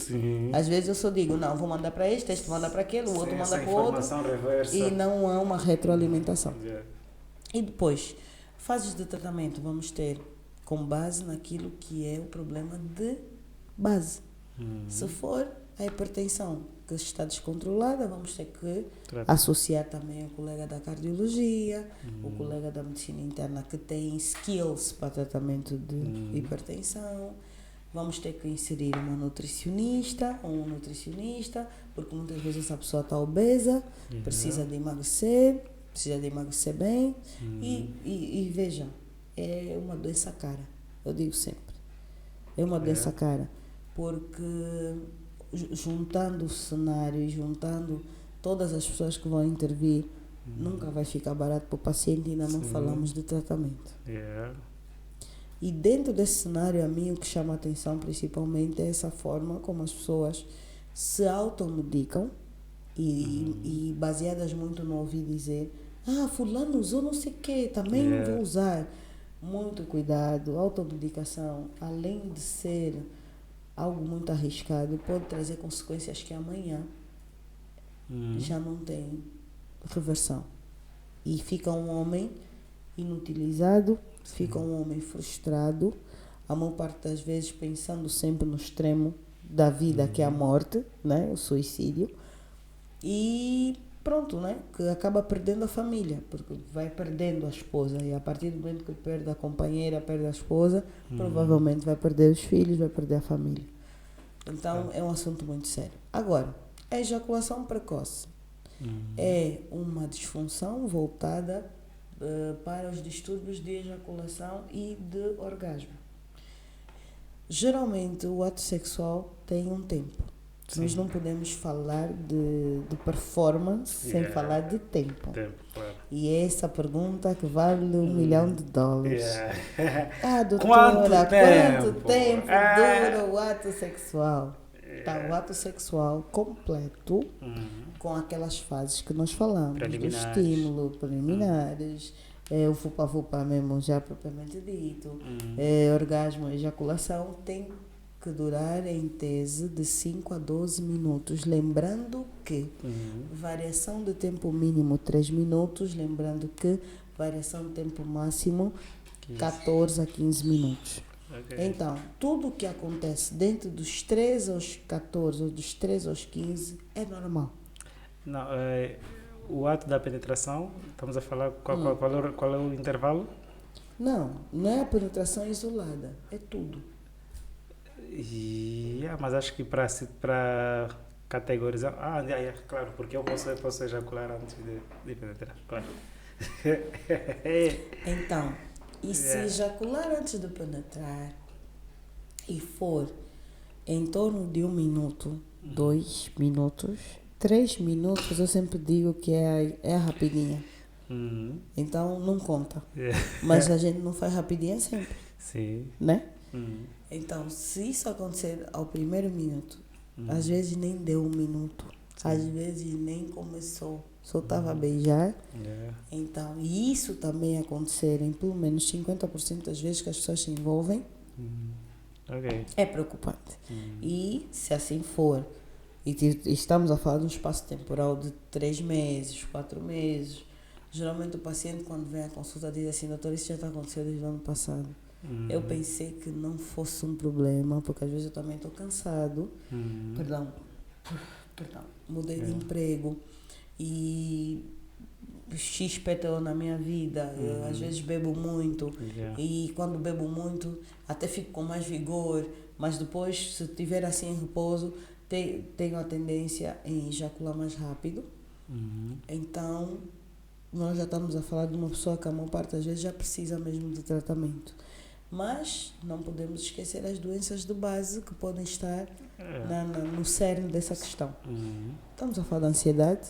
Às vezes eu só digo, não, vou mandar para este manda para aquele, o outro manda para o outro. Reversa. E não há uma retroalimentação. E depois, fases de tratamento vamos ter com base naquilo que é o problema de base. Se for a hipertensão que está descontrolada, vamos ter que associar também o colega da cardiologia, o colega da medicina interna que tem skills para tratamento de hipertensão. Vamos ter que inserir uma nutricionista ou um nutricionista, porque muitas vezes essa pessoa está obesa, precisa de emagrecer bem. E veja, é uma doença cara, eu digo sempre. É uma doença cara. Porque juntando o cenário e juntando todas as pessoas que vão intervir, nunca vai ficar barato para o paciente e ainda não falamos de tratamento. E dentro desse cenário, a mim o que chama a atenção principalmente é essa forma como as pessoas se automedicam e baseadas muito no ouvir dizer, fulano usou não sei o quê, também não vou usar. Muito cuidado, automedicação, além de ser algo muito arriscado, pode trazer consequências que amanhã já não tem reversão. E fica um homem inutilizado, fica um homem frustrado, a maior parte das vezes pensando sempre no extremo da vida, que é a morte, né? O suicídio. E pronto, né? Que acaba perdendo a família, porque vai perdendo a esposa. E a partir do momento que perde a companheira, perde a esposa, provavelmente vai perder os filhos, vai perder a família. Então, é um assunto muito sério. Agora, a ejaculação precoce é uma disfunção voltada para os distúrbios de ejaculação e de orgasmo. Geralmente, o ato sexual tem um tempo. Sim. Nós não podemos falar de performance sem falar de tempo. Claro. E é essa pergunta que vale $1 milhão. Doutora, quanto tempo dura o ato sexual? Tá, o ato sexual completo, com aquelas fases que nós falamos, do estímulo, preliminares, o fupa-fupa mesmo já propriamente dito, orgasmo, ejaculação, tem que durar em tese de 5 a 12 minutos, lembrando que variação de tempo mínimo 3 minutos, lembrando que variação de tempo máximo 14 a 15 minutos. Okay. Então, tudo o que acontece dentro dos 13 aos 14 ou dos 13 aos 15 é normal. Não, o ato da penetração, estamos a falar qual é o intervalo? Não é a penetração isolada, é tudo. Mas acho que para categorizar... claro, porque eu posso ejacular antes de penetrar, claro. Então, e se ejacular antes de penetrar e for em torno de 1 minuto, 2 minutos, 3 minutos, eu sempre digo que é rapidinha. Então, não conta. Mas a gente não faz rapidinha sempre. Sim. Né? Então, se isso acontecer ao primeiro minuto, às vezes nem deu 1 minuto, às vezes nem começou, só estava a beijar. Então, e isso também acontecer em pelo menos 50% das vezes que as pessoas se envolvem, é preocupante. E se assim for, e estamos a falar de um espaço temporal de 3 meses, 4 meses, geralmente o paciente quando vem à consulta diz assim: doutor, isso já está acontecendo desde o ano passado. Eu pensei que não fosse um problema, porque às vezes eu também estou cansado. Perdão. Mudei de emprego e X PTO na minha vida. Eu às vezes bebo muito e quando bebo muito até fico com mais vigor, mas depois, se estiver assim em repouso, tenho a tendência em ejacular mais rápido. Então, nós já estamos a falar de uma pessoa que a maior parte das vezes já precisa mesmo de tratamento. Mas não podemos esquecer as doenças de base que podem estar no cerne dessa questão. Estamos a falar da ansiedade,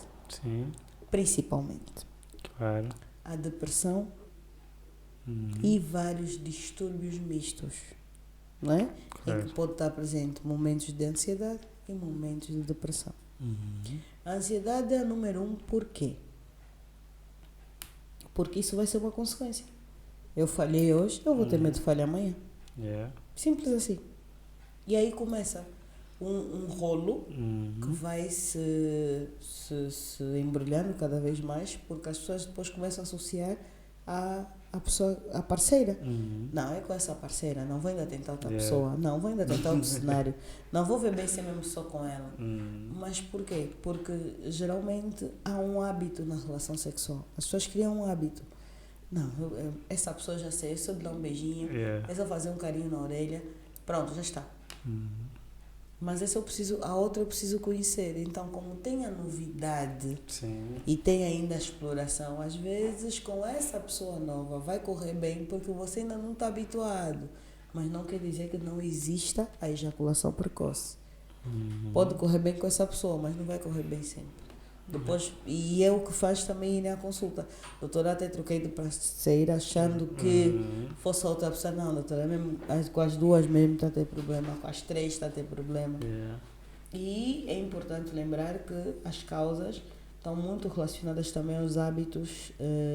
principalmente. Claro. A depressão e vários distúrbios mistos, não é? Claro. Em que pode estar presente momentos de ansiedade e momentos de depressão. A ansiedade é a número 1, por quê? Porque isso vai ser uma consequência. Eu falhei hoje, eu vou ter medo de falhar amanhã. Simples assim. E aí começa um rolo que vai se embrulhando cada vez mais, porque as pessoas depois começam a associar a pessoa, a parceira. Não, é com essa parceira, não vou ainda tentar outra pessoa, não vou ainda tentar outro cenário, não vou ver bem se é mesmo só com ela. Mas por quê? Porque geralmente há um hábito na relação sexual. As pessoas criam um hábito. Não, essa pessoa já sei, é só dar um beijinho, é só fazer um carinho na orelha, pronto, já está. Mas a outra eu preciso conhecer. Então, como tem a novidade e tem ainda a exploração, às vezes com essa pessoa nova vai correr bem porque você ainda não está habituado. Mas não quer dizer que não exista a ejaculação precoce. Pode correr bem com essa pessoa, mas não vai correr bem sempre. Depois, e é o que faz também ir à consulta. Doutora, até troquei de parceira achando que fosse outra pessoa. Não, doutora, mesmo, com as duas mesmo está a ter problema, com as 3 está a ter problema. E é importante lembrar que as causas estão muito relacionadas também aos hábitos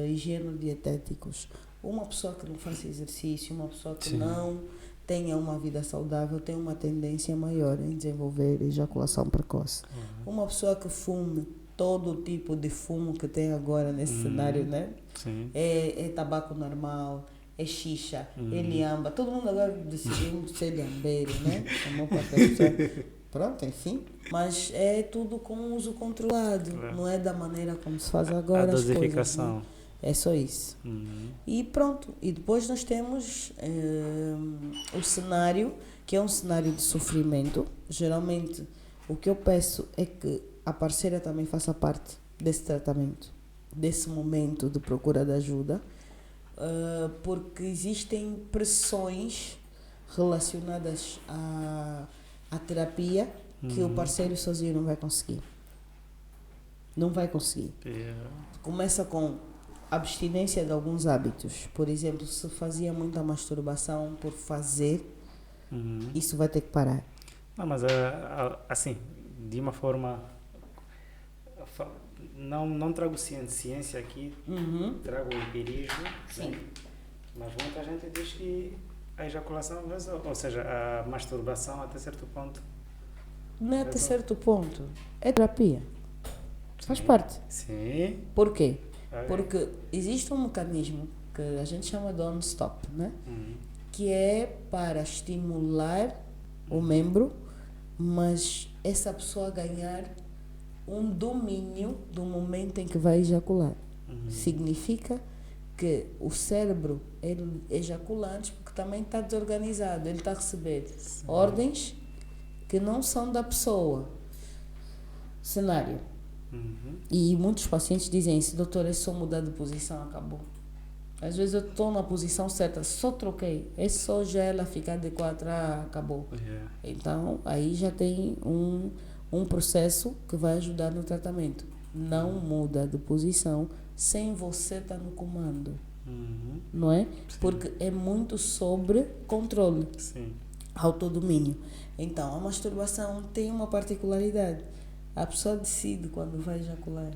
higieno-dietéticos. Uma pessoa que não faça exercício, uma pessoa que não tenha uma vida saudável, tem uma tendência maior em desenvolver ejaculação precoce. Uma pessoa que fume, todo tipo de fumo que tem agora nesse cenário, né? É tabaco normal, é xixa, é liamba. Todo mundo agora decidiu ser liambeiro, né? pronto, enfim. Mas é tudo com uso controlado. Claro. Não é da maneira como se faz agora A as coisas. dosificação. Né? É só isso. E pronto. E depois nós temos o cenário, que é um cenário de sofrimento. Geralmente, o que eu peço é que a parceira também faça parte desse tratamento, desse momento de procura de ajuda, porque existem pressões relacionadas à terapia que o parceiro sozinho não vai conseguir. Não vai conseguir. Começa com abstinência de alguns hábitos. Por exemplo, se fazia muita masturbação por fazer, isso vai ter que parar. Não, mas assim, de uma forma... Não trago ciência aqui, trago empirismo. Sim. Né? Mas muita gente diz que a ejaculação, ou seja, a masturbação até certo ponto... Não é até certo ponto. É terapia. Faz parte. Sim. Por quê? Porque existe um mecanismo que a gente chama de on-stop, né? Que é para estimular o membro, mas essa pessoa ganhar um domínio do momento em que vai ejacular. Significa que o cérebro ele ejacula antes porque também está desorganizado. Ele está a receber ordens que não são da pessoa. Cenário. E muitos pacientes dizem isso: doutor, é só mudar de posição, acabou. Às vezes eu estou na posição certa, só troquei. É só já ela ficar de 4, acabou. Então, aí já tem um processo que vai ajudar no tratamento. Não muda de posição sem você estar no comando. Não é? Sim. Porque é muito sobre controle. Sim. Autodomínio. Então, a masturbação tem uma particularidade. A pessoa decide quando vai ejacular.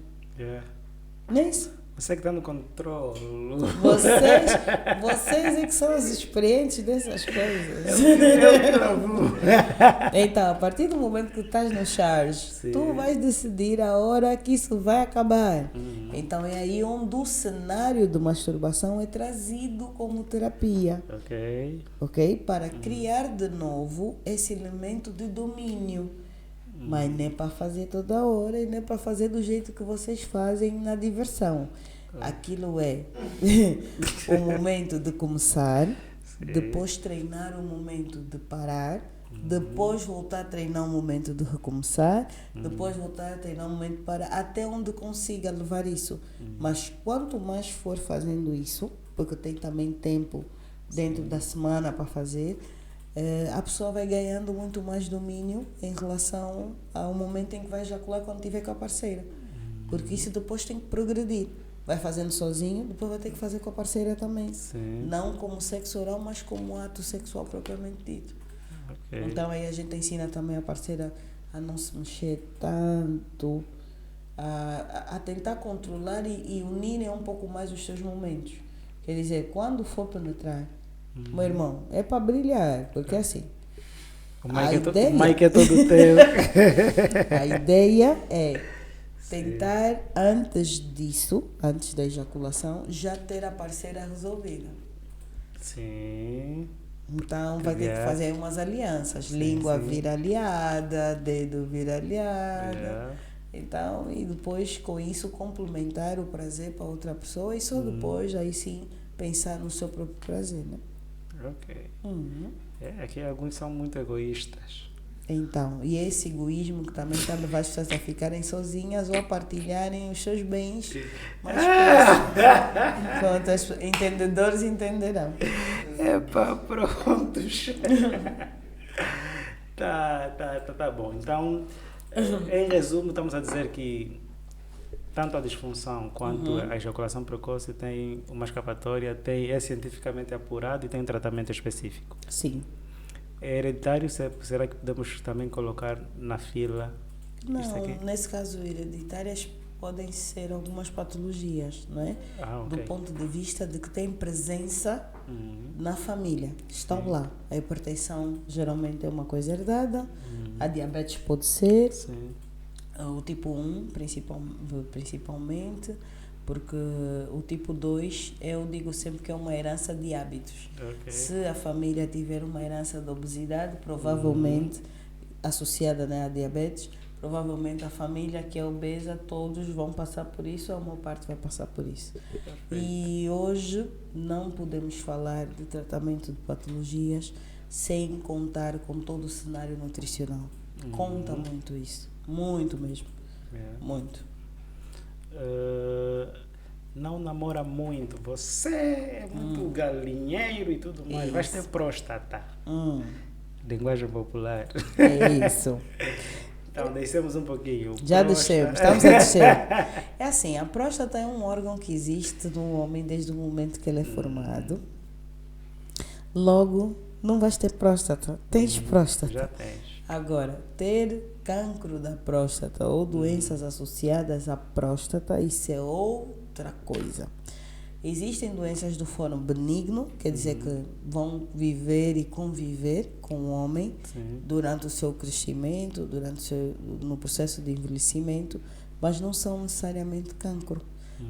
Não é isso? Você que está no controle. Vocês é que são os experientes dessas coisas. Então, a partir do momento que estás no charge, tu vais decidir a hora que isso vai acabar. Então, é aí onde o cenário de masturbação é trazido como terapia. Ok? Para criar de novo esse elemento de domínio. Mas nem para fazer toda hora e nem para fazer do jeito que vocês fazem na diversão. Aquilo é o momento de começar, depois treinar o momento de parar, depois voltar a treinar o momento de recomeçar, depois voltar a treinar o momento de parar, até onde consiga levar isso. Mas quanto mais for fazendo isso, porque tem também tempo dentro da semana para fazer, a pessoa vai ganhando muito mais domínio em relação ao momento em que vai ejacular quando estiver com a parceira. Porque isso depois tem que progredir. Vai fazendo sozinho, depois vai ter que fazer com a parceira também. Não como sexo oral, mas como ato sexual propriamente dito. Então aí a gente ensina também a parceira a não se mexer tanto, a tentar controlar e unir um pouco mais os seus momentos. Quer dizer, quando for penetrar, meu irmão, é para brilhar, porque assim, o mic é todo teu. A ideia é tentar, antes disso, antes da ejaculação, já ter a parceira resolvida. Sim. Então vai ter que fazer umas alianças. Língua vira aliada, dedo vira aliada. Então, e depois com isso complementar o prazer para outra pessoa e só depois aí sim pensar no seu próprio prazer, né? Aqui alguns são muito egoístas. Então, e esse egoísmo que também está a levar as pessoas a ficarem sozinhas ou a partilharem os seus bens mais próximos. Os entendedores entenderão. Prontos. Tá bom. Então, em resumo, estamos a dizer que tanto a disfunção quanto a ejaculação precoce tem uma escapatória, é cientificamente apurado e tem um tratamento específico. Sim. É hereditário? Será que podemos também colocar na fila? Não, nesse caso hereditárias podem ser algumas patologias, não é? Do ponto de vista de que tem presença na família. Estão lá. A hipertensão geralmente é uma coisa herdada, a diabetes pode ser, o tipo 1 principalmente, porque o tipo 2, eu digo sempre que é uma herança de hábitos. Se a família tiver uma herança de obesidade, provavelmente associada, né, à diabetes, provavelmente a família que é obesa, todos vão passar por isso, ou a maior parte vai passar por isso. E hoje não podemos falar de tratamento de patologias sem contar com todo o cenário nutricional. Conta muito isso, muito mesmo, muito. Não namora muito, você é muito galinheiro e tudo mais, Isso. vais ter próstata. Linguagem popular. É isso. Então, descemos um pouquinho. Já descemos, estamos a descer. É assim, a próstata é um órgão que existe no homem desde o momento que ele é formado. Logo, não vais ter próstata. Tens próstata. Já tens. Agora, ter cancro da próstata ou doenças associadas à próstata, isso é outra coisa. Existem doenças do foro benigno, quer dizer que vão viver e conviver com o homem durante o seu crescimento, no processo de envelhecimento, mas não são necessariamente cancro.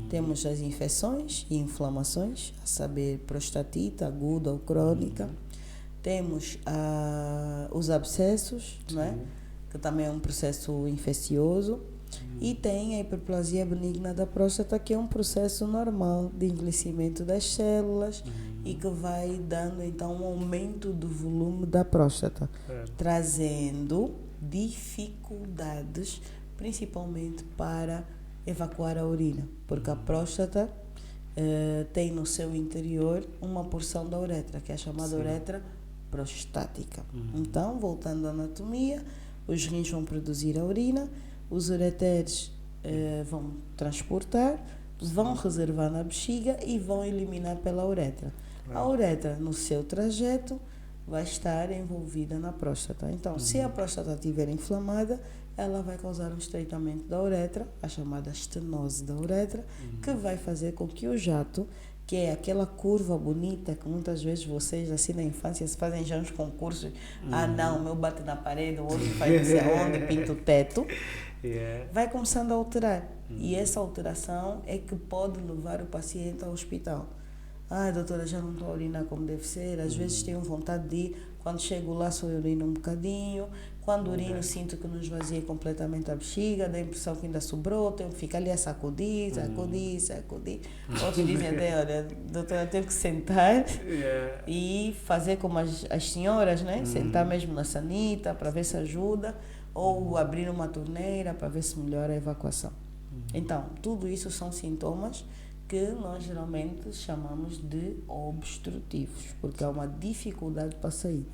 Temos as infecções e inflamações, a saber, prostatite aguda ou crônica. Temos os abscessos, não é? Que também é um processo infeccioso. E tem a hiperplasia benigna da próstata, que é um processo normal de envelhecimento das células e que vai dando, então, um aumento do volume da próstata, trazendo dificuldades, principalmente para evacuar a urina, porque a próstata tem no seu interior uma porção da uretra, que é a chamada uretra prostática. Então, voltando à anatomia, os rins vão produzir a urina, os ureteres vão transportar, vão reservar na bexiga e vão eliminar pela uretra. A uretra, no seu trajeto, vai estar envolvida na próstata. Então, se a próstata estiver inflamada, ela vai causar um estreitamento da uretra, a chamada estenose da uretra, que vai fazer com que o jato, que é aquela curva bonita que muitas vezes vocês, assim na infância, se fazem já uns concursos, não, o meu bate na parede, o outro faz não sei aonde, pinta o teto, vai começando a alterar. E essa alteração é que pode levar o paciente ao hospital. Doutora, já não estou a urinar como deve ser, às vezes tenho vontade de ir, quando chego lá só urino um bocadinho, quando urino sinto que não esvazia completamente a bexiga, dá a impressão que ainda sobrou, tenho que ficar ali a sacudir. Outros dizem até, olha, doutora, tenho que sentar e fazer como as senhoras, né? Sentar mesmo na sanita para ver se ajuda, ou abrir uma torneira para ver se melhora a evacuação. Então, tudo isso são sintomas que nós geralmente chamamos de obstrutivos, porque há uma dificuldade para sair.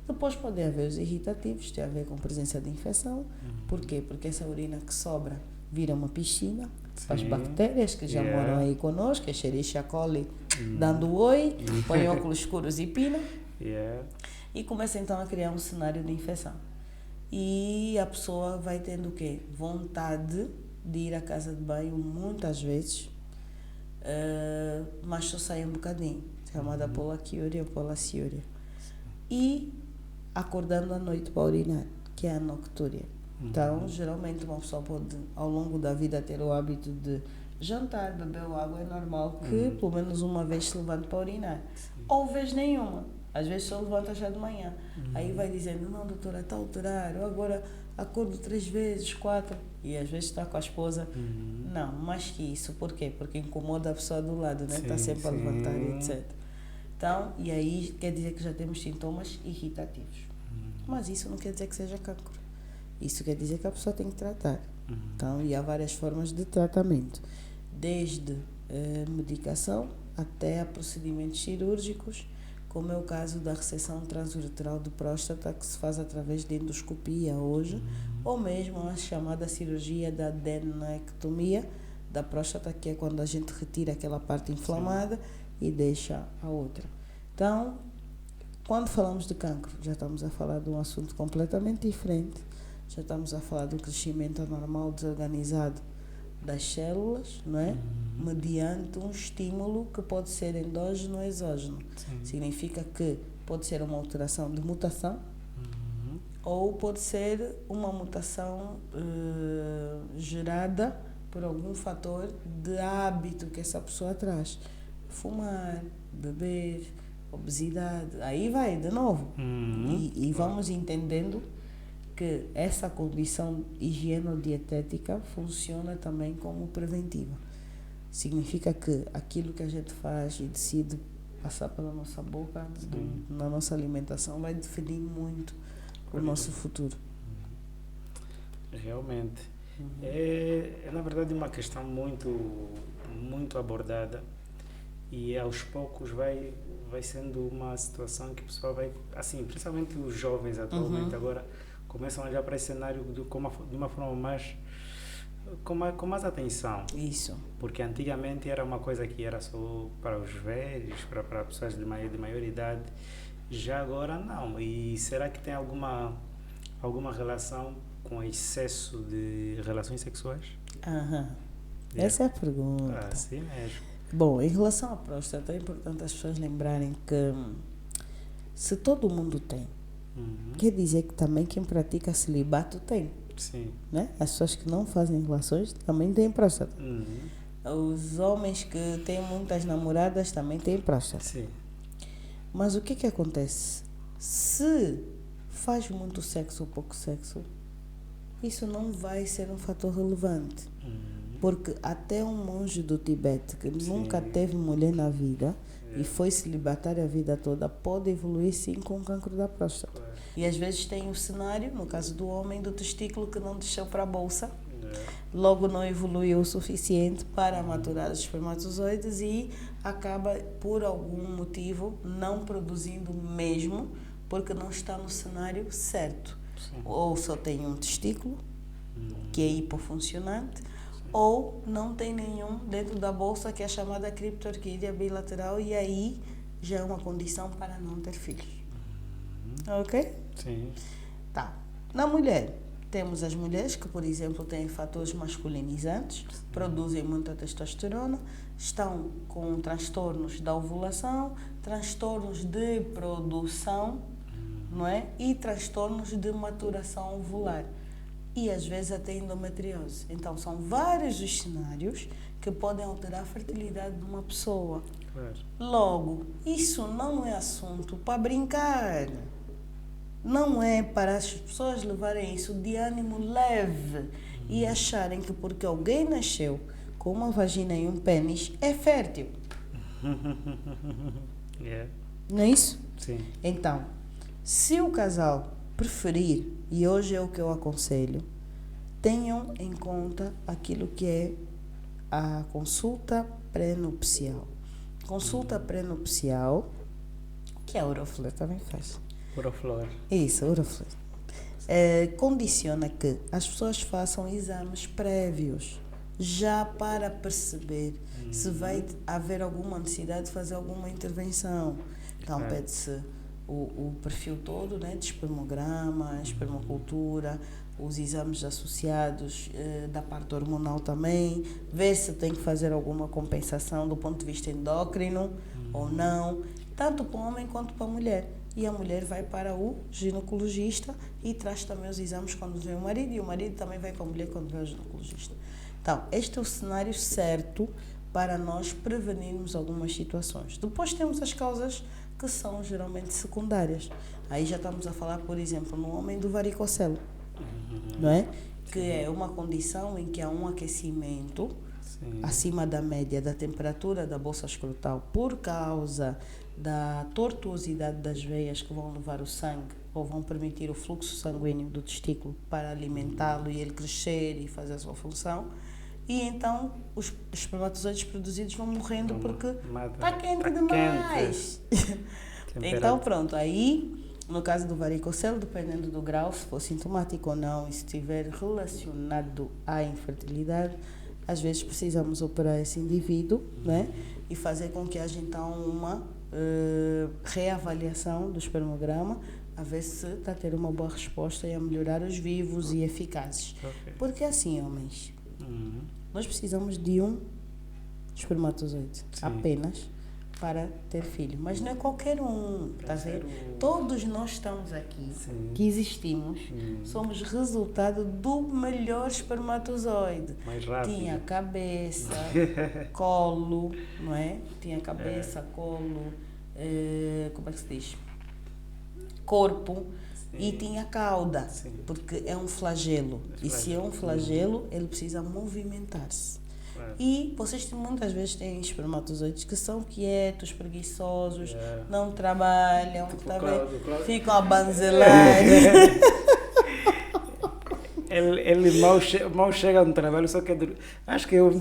Depois pode haver os irritativos, tem a ver com presença de infecção. Por quê? Porque essa urina que sobra vira uma piscina para as bactérias que já moram aí conosco, a Escherichia coli dando oi, põe óculos escuros e pina, e começa então a criar um cenário de infecção. E a pessoa vai tendo o quê? Vontade de ir à casa de banho muitas vezes, mas só sai um bocadinho, chamada polaquiúria ou polaciúria. E acordando à noite para urinar, que é a noctúria. Então, geralmente uma pessoa pode, ao longo da vida, ter o hábito de jantar, beber água, é normal que pelo menos uma vez se levante para urinar. Ou vez nenhuma. Às vezes só levanta já de manhã. Aí vai dizendo, não, doutora, está a alterar, eu agora acordo 3 vezes, 4. E às vezes está com a esposa. Não, mais que isso. Por quê? Porque incomoda a pessoa do lado, né? Está sempre a levantar, etc. Então, e aí quer dizer que já temos sintomas irritativos. Mas isso não quer dizer que seja cancro. Isso quer dizer que a pessoa tem que tratar. Então, e há várias formas de tratamento. Desde medicação até a procedimentos cirúrgicos, como é o caso da reseção transuretral de próstata, que se faz através de endoscopia hoje, ou mesmo a chamada cirurgia da adenectomia da próstata, que é quando a gente retira aquela parte inflamada e deixa a outra. Então, quando falamos de cancro, já estamos a falar de um assunto completamente diferente, já estamos a falar do crescimento anormal desorganizado das células, não é? Mediante um estímulo que pode ser endógeno ou exógeno. Significa que pode ser uma alteração de mutação ou pode ser uma mutação gerada por algum fator de hábito que essa pessoa traz. Fumar, beber, obesidade, aí vai de novo. E vamos entendendo que essa condição higienodietética funciona também como preventiva. Significa que aquilo que a gente faz e decide passar pela nossa boca, na nossa alimentação, vai definir muito o nosso futuro. Realmente. É, na verdade, uma questão muito abordada e aos poucos vai sendo uma situação que o pessoal vai, assim, principalmente os jovens atualmente agora, começam a olhar para esse cenário de uma forma mais, com mais atenção. Isso. Porque antigamente era uma coisa que era só para os velhos, para pessoas de maior idade. Já agora não. E será que tem alguma relação com o excesso de relações sexuais? Essa é a pergunta. Sim mesmo. Bom, em relação à próstata, é importante as pessoas lembrarem que se todo mundo tem, quer dizer que também quem pratica celibato tem. Sim. Né? As pessoas que não fazem relações também têm próstata. Os homens que têm muitas namoradas também têm próstata. Sim. Mas o que acontece? Se faz muito sexo ou pouco sexo, isso não vai ser um fator relevante. Porque até um monge do Tibete que nunca teve mulher na vida e foi celibatário a vida toda, pode evoluir sim com cancro da próstata. E às vezes tem o cenário, no caso do homem, do testículo que não desceu para a bolsa, logo não evoluiu o suficiente para maturar os espermatozoides e acaba, por algum motivo, não produzindo mesmo, porque não está no cenário certo. Ou só tem um testículo, que é hipofuncionante, ou não tem nenhum dentro da bolsa, que é a chamada criptorquídea bilateral, e aí já é uma condição para não ter filhos. Ok? Sim. Tá. Na mulher, temos as mulheres que, por exemplo, têm fatores masculinizantes, produzem muita testosterona, estão com transtornos da ovulação, transtornos de produção, não é? E transtornos de maturação ovular. E às vezes até endometriose. Então são vários os cenários que podem alterar a fertilidade de uma pessoa. Logo, isso não é assunto para brincar. Não é para as pessoas levarem isso de ânimo leve e acharem que porque alguém nasceu com uma vagina e um pênis é fértil. Não é isso? Sim. Então, se o casal preferir, e hoje é o que eu aconselho, tenham em conta aquilo que é a consulta pré-nupcial. Consulta pré-nupcial, que a Euroflor também faz. Euroflor. Isso, Euroflor. Condiciona que as pessoas façam exames prévios, já para perceber se vai haver alguma necessidade de fazer alguma intervenção. Então, pede-se o perfil todo, né, de espermograma, espermocultura, os exames associados da parte hormonal também, ver se tem que fazer alguma compensação do ponto de vista endócrino ou não, tanto para o homem quanto para a mulher. E a mulher vai para o ginecologista e traz também os exames quando vem o marido, e o marido também vai com a mulher quando vem o ginecologista. Então, este é o cenário certo para nós prevenirmos algumas situações. Depois temos as causas que são geralmente secundárias. Aí já estamos a falar, por exemplo, no homem do varicocelo, não é? Que é uma condição em que há um aquecimento acima da média da temperatura da bolsa escrotal por causa da tortuosidade das veias que vão levar o sangue ou vão permitir o fluxo sanguíneo do testículo para alimentá-lo e ele crescer e fazer a sua função. E então os espermatozoides produzidos vão morrendo porque está quente demais. Então pronto, aí no caso do varicocelo, dependendo do grau, se for sintomático ou não, e se estiver relacionado à infertilidade, às vezes precisamos operar esse indivíduo, né? E fazer com que haja então uma reavaliação do espermograma, a ver se está a ter uma boa resposta e a melhorar os vivos e eficazes. Porque assim, homens, nós precisamos de um espermatozoide apenas para ter filho. Mas não é qualquer um, tá vendo? Todos nós estamos aqui, que existimos, somos resultado do melhor espermatozoide. Mais rápido. Tinha cabeça, colo, não é? Tinha cabeça, colo, como é que se diz? Corpo. e tinha cauda, Sim. porque é um flagelo. E se é um flagelo, ele precisa movimentar-se. E vocês muitas vezes têm espermatozoides que são quietos, preguiçosos, não trabalham, tá vendo? Ficam a banzelar. Ele mal chega no trabalho, só que acho que o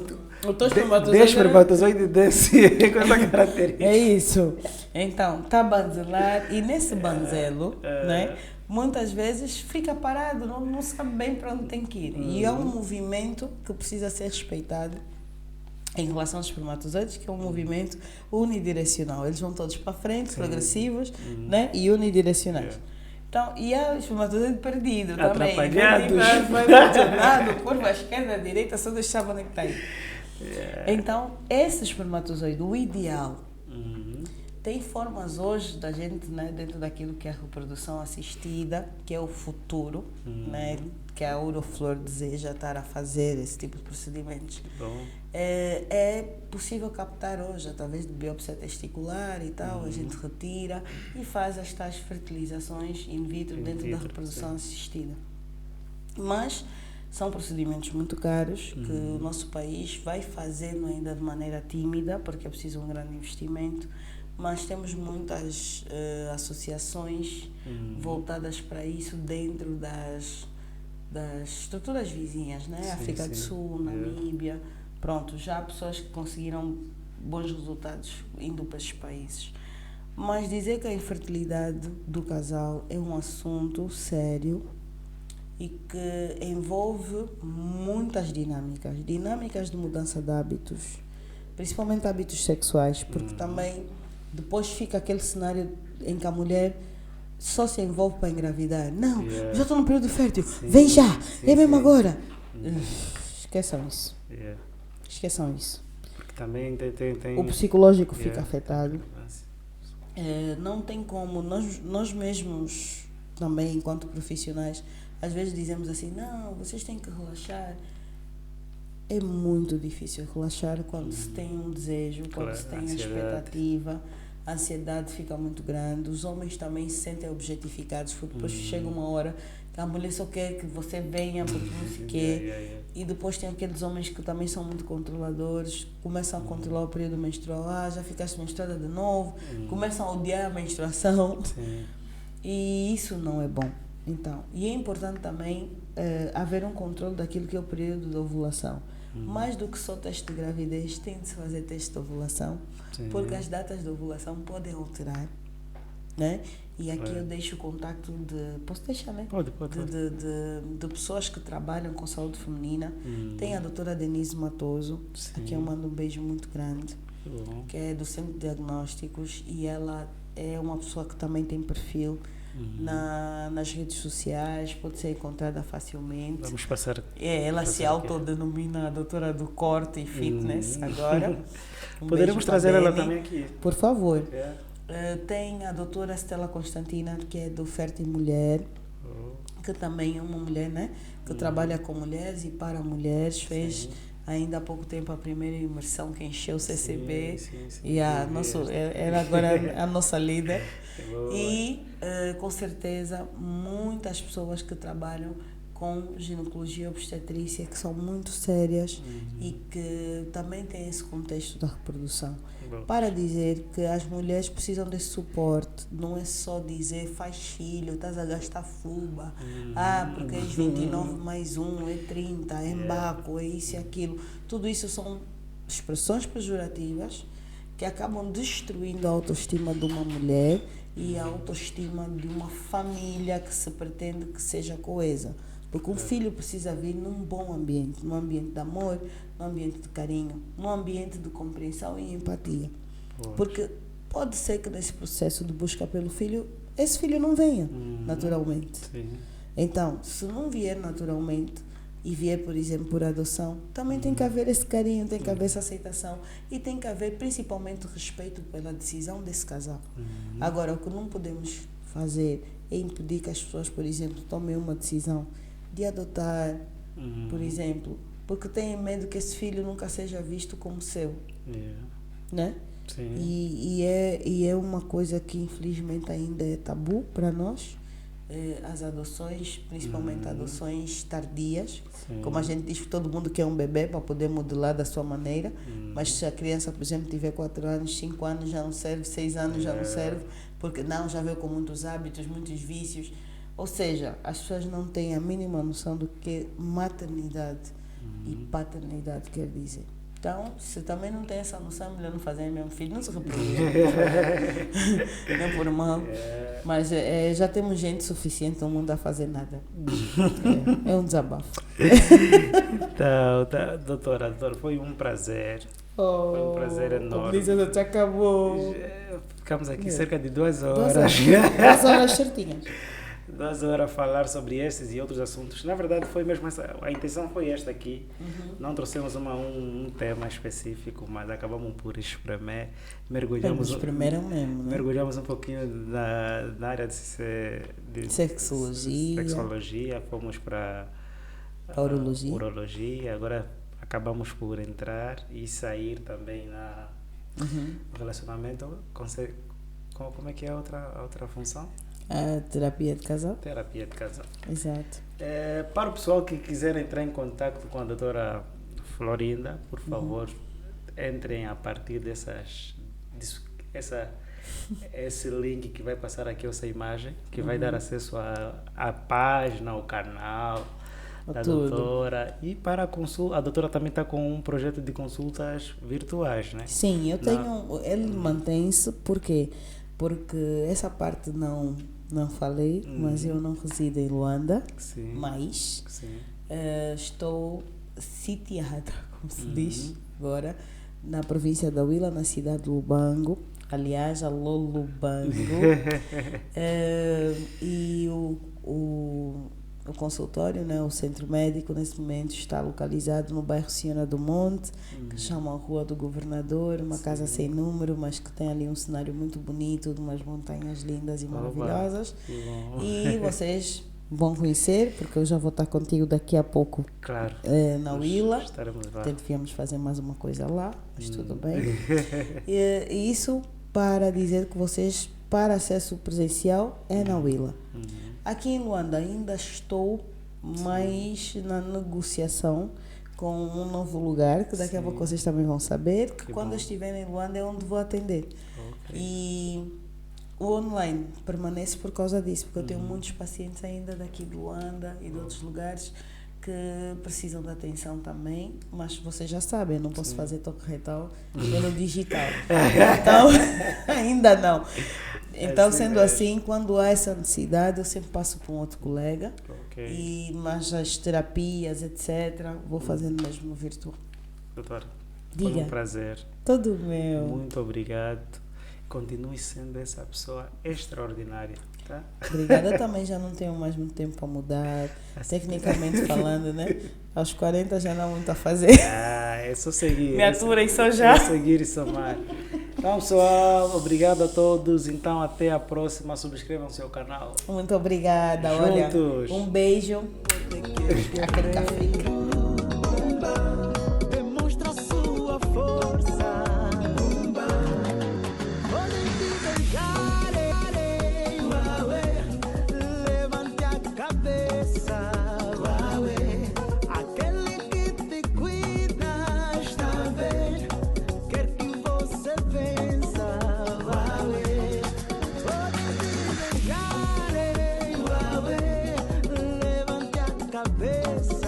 teu espermatozoide 10 espermatozoides desse com essa característica. É isso. Então, está a banzelar e nesse banzelo, né, muitas vezes fica parado, não sabe bem para onde tem que ir. E é um movimento que precisa ser respeitado em relação aos espermatozoides, que é um movimento unidirecional. Eles vão todos para frente, progressivos, né, e unidirecionais. Então, e há o espermatozoide perdido também. Atrapalhados. Foi funcionado, curva à esquerda, à direita, só deixava onde está aí. Então, esse espermatozoide, o ideal, tem formas hoje da gente, né, dentro daquilo que é a reprodução assistida, que é o futuro, né, que a Uroflor deseja estar a fazer esse tipo de procedimentos. É possível captar hoje, através de biópsia testicular e tal, a gente retira e faz as tais fertilizações in vitro dentro da reprodução assistida. Mas são procedimentos muito caros que o nosso país vai fazendo ainda de maneira tímida, porque é preciso um grande investimento, mas temos muitas associações voltadas para isso dentro das estruturas vizinhas, né? Sim, África do Sul, Namíbia, pronto, já há pessoas que conseguiram bons resultados indo para esses países. Mas dizer que a infertilidade do casal é um assunto sério e que envolve muitas dinâmicas de mudança de hábitos, principalmente hábitos sexuais, porque também depois fica aquele cenário em que a mulher só se envolve para engravidar. Não, já estou no período fértil, vem já, é mesmo agora. Esqueçam isso. Esqueçam isso. Porque também tem... O psicológico fica afetado. Não tem como, nós mesmos também, enquanto profissionais, às vezes dizemos assim, não, vocês têm que relaxar. É muito difícil relaxar quando se tem um desejo, quando se tem a expectativa, a ansiedade fica muito grande, os homens também se sentem objetificados, porque depois chega uma hora que a mulher só quer que você venha, porque não sei o quê, e depois tem aqueles homens que também são muito controladores, começam a controlar o período menstrual, já ficaste menstruada de novo, começam a odiar a menstruação, e isso não é bom. Então, e é importante também haver um controle daquilo que é o período de ovulação. Mais do que só teste de gravidez, tem de se fazer teste de ovulação, porque as datas de ovulação podem alterar, né? E aqui eu deixo o contacto de... Posso deixar, né? Pode. De pessoas que trabalham com saúde feminina. Tem a doutora Denise Matoso, a quem eu mando um beijo muito grande, que é do Centro de Diagnósticos, e ela é uma pessoa que também tem perfil nas redes sociais, pode ser encontrada facilmente. Vamos passar. Ela se autodenomina a doutora do corte e fitness agora. Poderemos trazer ela também aqui. Por favor. Tem a doutora Stella Constantina, que é do Fértil Mulher, que também é uma mulher, né? Que trabalha com mulheres e para mulheres. Fez ainda há pouco tempo a primeira imersão que encheu o CCB. E ela agora é a nossa líder. E com certeza muitas pessoas que trabalham com ginecologia e obstetrícia, que são muito sérias e que também têm esse contexto da reprodução. Para dizer que as mulheres precisam desse suporte, não é só dizer faz filho, estás a gastar fuba, porque és 29 mais 1, é 30, é embaco, é isso e aquilo. Tudo isso são expressões pejorativas que acabam destruindo a autoestima de uma mulher e a autoestima de uma família que se pretende que seja coesa. Porque um filho precisa vir num bom ambiente, num ambiente de amor, num ambiente de carinho, num ambiente de compreensão e empatia. Porque pode ser que nesse processo de busca pelo filho, esse filho não venha naturalmente. Então, se não vier naturalmente e vier, por exemplo, por adoção, também tem que haver esse carinho, tem que haver essa aceitação e tem que haver principalmente respeito pela decisão desse casal. Agora, o que não podemos fazer é impedir que as pessoas, por exemplo, tomem uma decisão de adotar, por exemplo, porque têm medo que esse filho nunca seja visto como seu, né? E é uma coisa que infelizmente ainda é tabu para nós, as adoções, principalmente adoções tardias. Sim. Como a gente diz que todo mundo quer um bebê para poder modelar da sua maneira, mas se a criança, por exemplo, tiver 4 anos, 5 anos já não serve, 6 anos já não serve, porque não, já veio com muitos hábitos, muitos vícios. Ou seja, as pessoas não têm a mínima noção do que maternidade e paternidade quer dizer. Então, se também não tem essa noção, é melhor não fazer mesmo filho, não se reproduzir. Não por mal. Mas já temos gente suficiente no mundo a fazer nada. É um desabafo. Então, doutora, foi um prazer. Foi um prazer enorme. Já acabou. Ficamos aqui cerca de 2 horas. 2 horas certinhas. 2 horas a falar sobre estes e outros assuntos. Na verdade, foi mesmo a intenção foi esta aqui. Não trouxemos um tema específico, mas acabamos por espremer. Mergulhamos um pouquinho na área de sexologia. Fomos para urologia. Agora acabamos por entrar e sair também no relacionamento. Como é que é a outra função? A terapia de casal. Terapia de casal. Exato. Para o pessoal que quiser entrar em contato com a doutora Florinda, por favor, entrem a partir esse link que vai passar aqui, essa imagem, que vai dar acesso à página, ao canal da doutora. E para a consulta, a doutora também está com um projeto de consultas virtuais, né? Sim, eu tenho. Ele mantém-se, por quê? Porque essa parte não falei, mas eu não resido em Luanda, mas estou sitiada, como se diz agora, na província da Huila, na cidade de Lubango. Aliás, alô Lubango. E o consultório, né, o centro médico, nesse momento está localizado no bairro Siona do Monte, que chama a Rua do Governador, uma casa sem número, mas que tem ali um cenário muito bonito, de umas montanhas lindas e maravilhosas. E vocês vão conhecer, porque eu já vou estar contigo daqui a pouco, claro, na Huila. Estaremos lá. Portanto, viemos fazer mais uma coisa lá, mas tudo bem. E isso para dizer que vocês, para acesso presencial, é na Huila. Aqui em Luanda ainda estou mais na negociação com um novo lugar, que daqui a pouco vocês também vão saber, que quando eu estiver em Luanda é onde vou atender. E o online permanece por causa disso, porque eu tenho muitos pacientes ainda daqui de Luanda e de outros lugares que precisam de atenção também, mas vocês já sabem, eu não posso fazer toque retal pelo digital. Então, ainda não. Então, sendo assim, quando há essa necessidade, eu sempre passo para um outro colega, mas as terapias, etc., vou fazendo mesmo no virtual. Doutora, diga. Foi um prazer. Todo meu. Muito obrigado. Continue sendo essa pessoa extraordinária. Tá? Obrigada, eu também já não tenho mais muito tempo para mudar, tecnicamente falando, né? Aos 40 já não há muito a fazer. É só seguir. Me aturem só já. É seguir e somar. Então, pessoal, obrigado a todos. Então, até a próxima. Subscrevam o seu canal. Muito obrigada. Juntos. Olha, um beijo. Aquele café. Demonstra sua força. Levante a cabeça. Aquele que te cuida está bem. Quer que você vença. Pode te desejar. Levante a cabeça.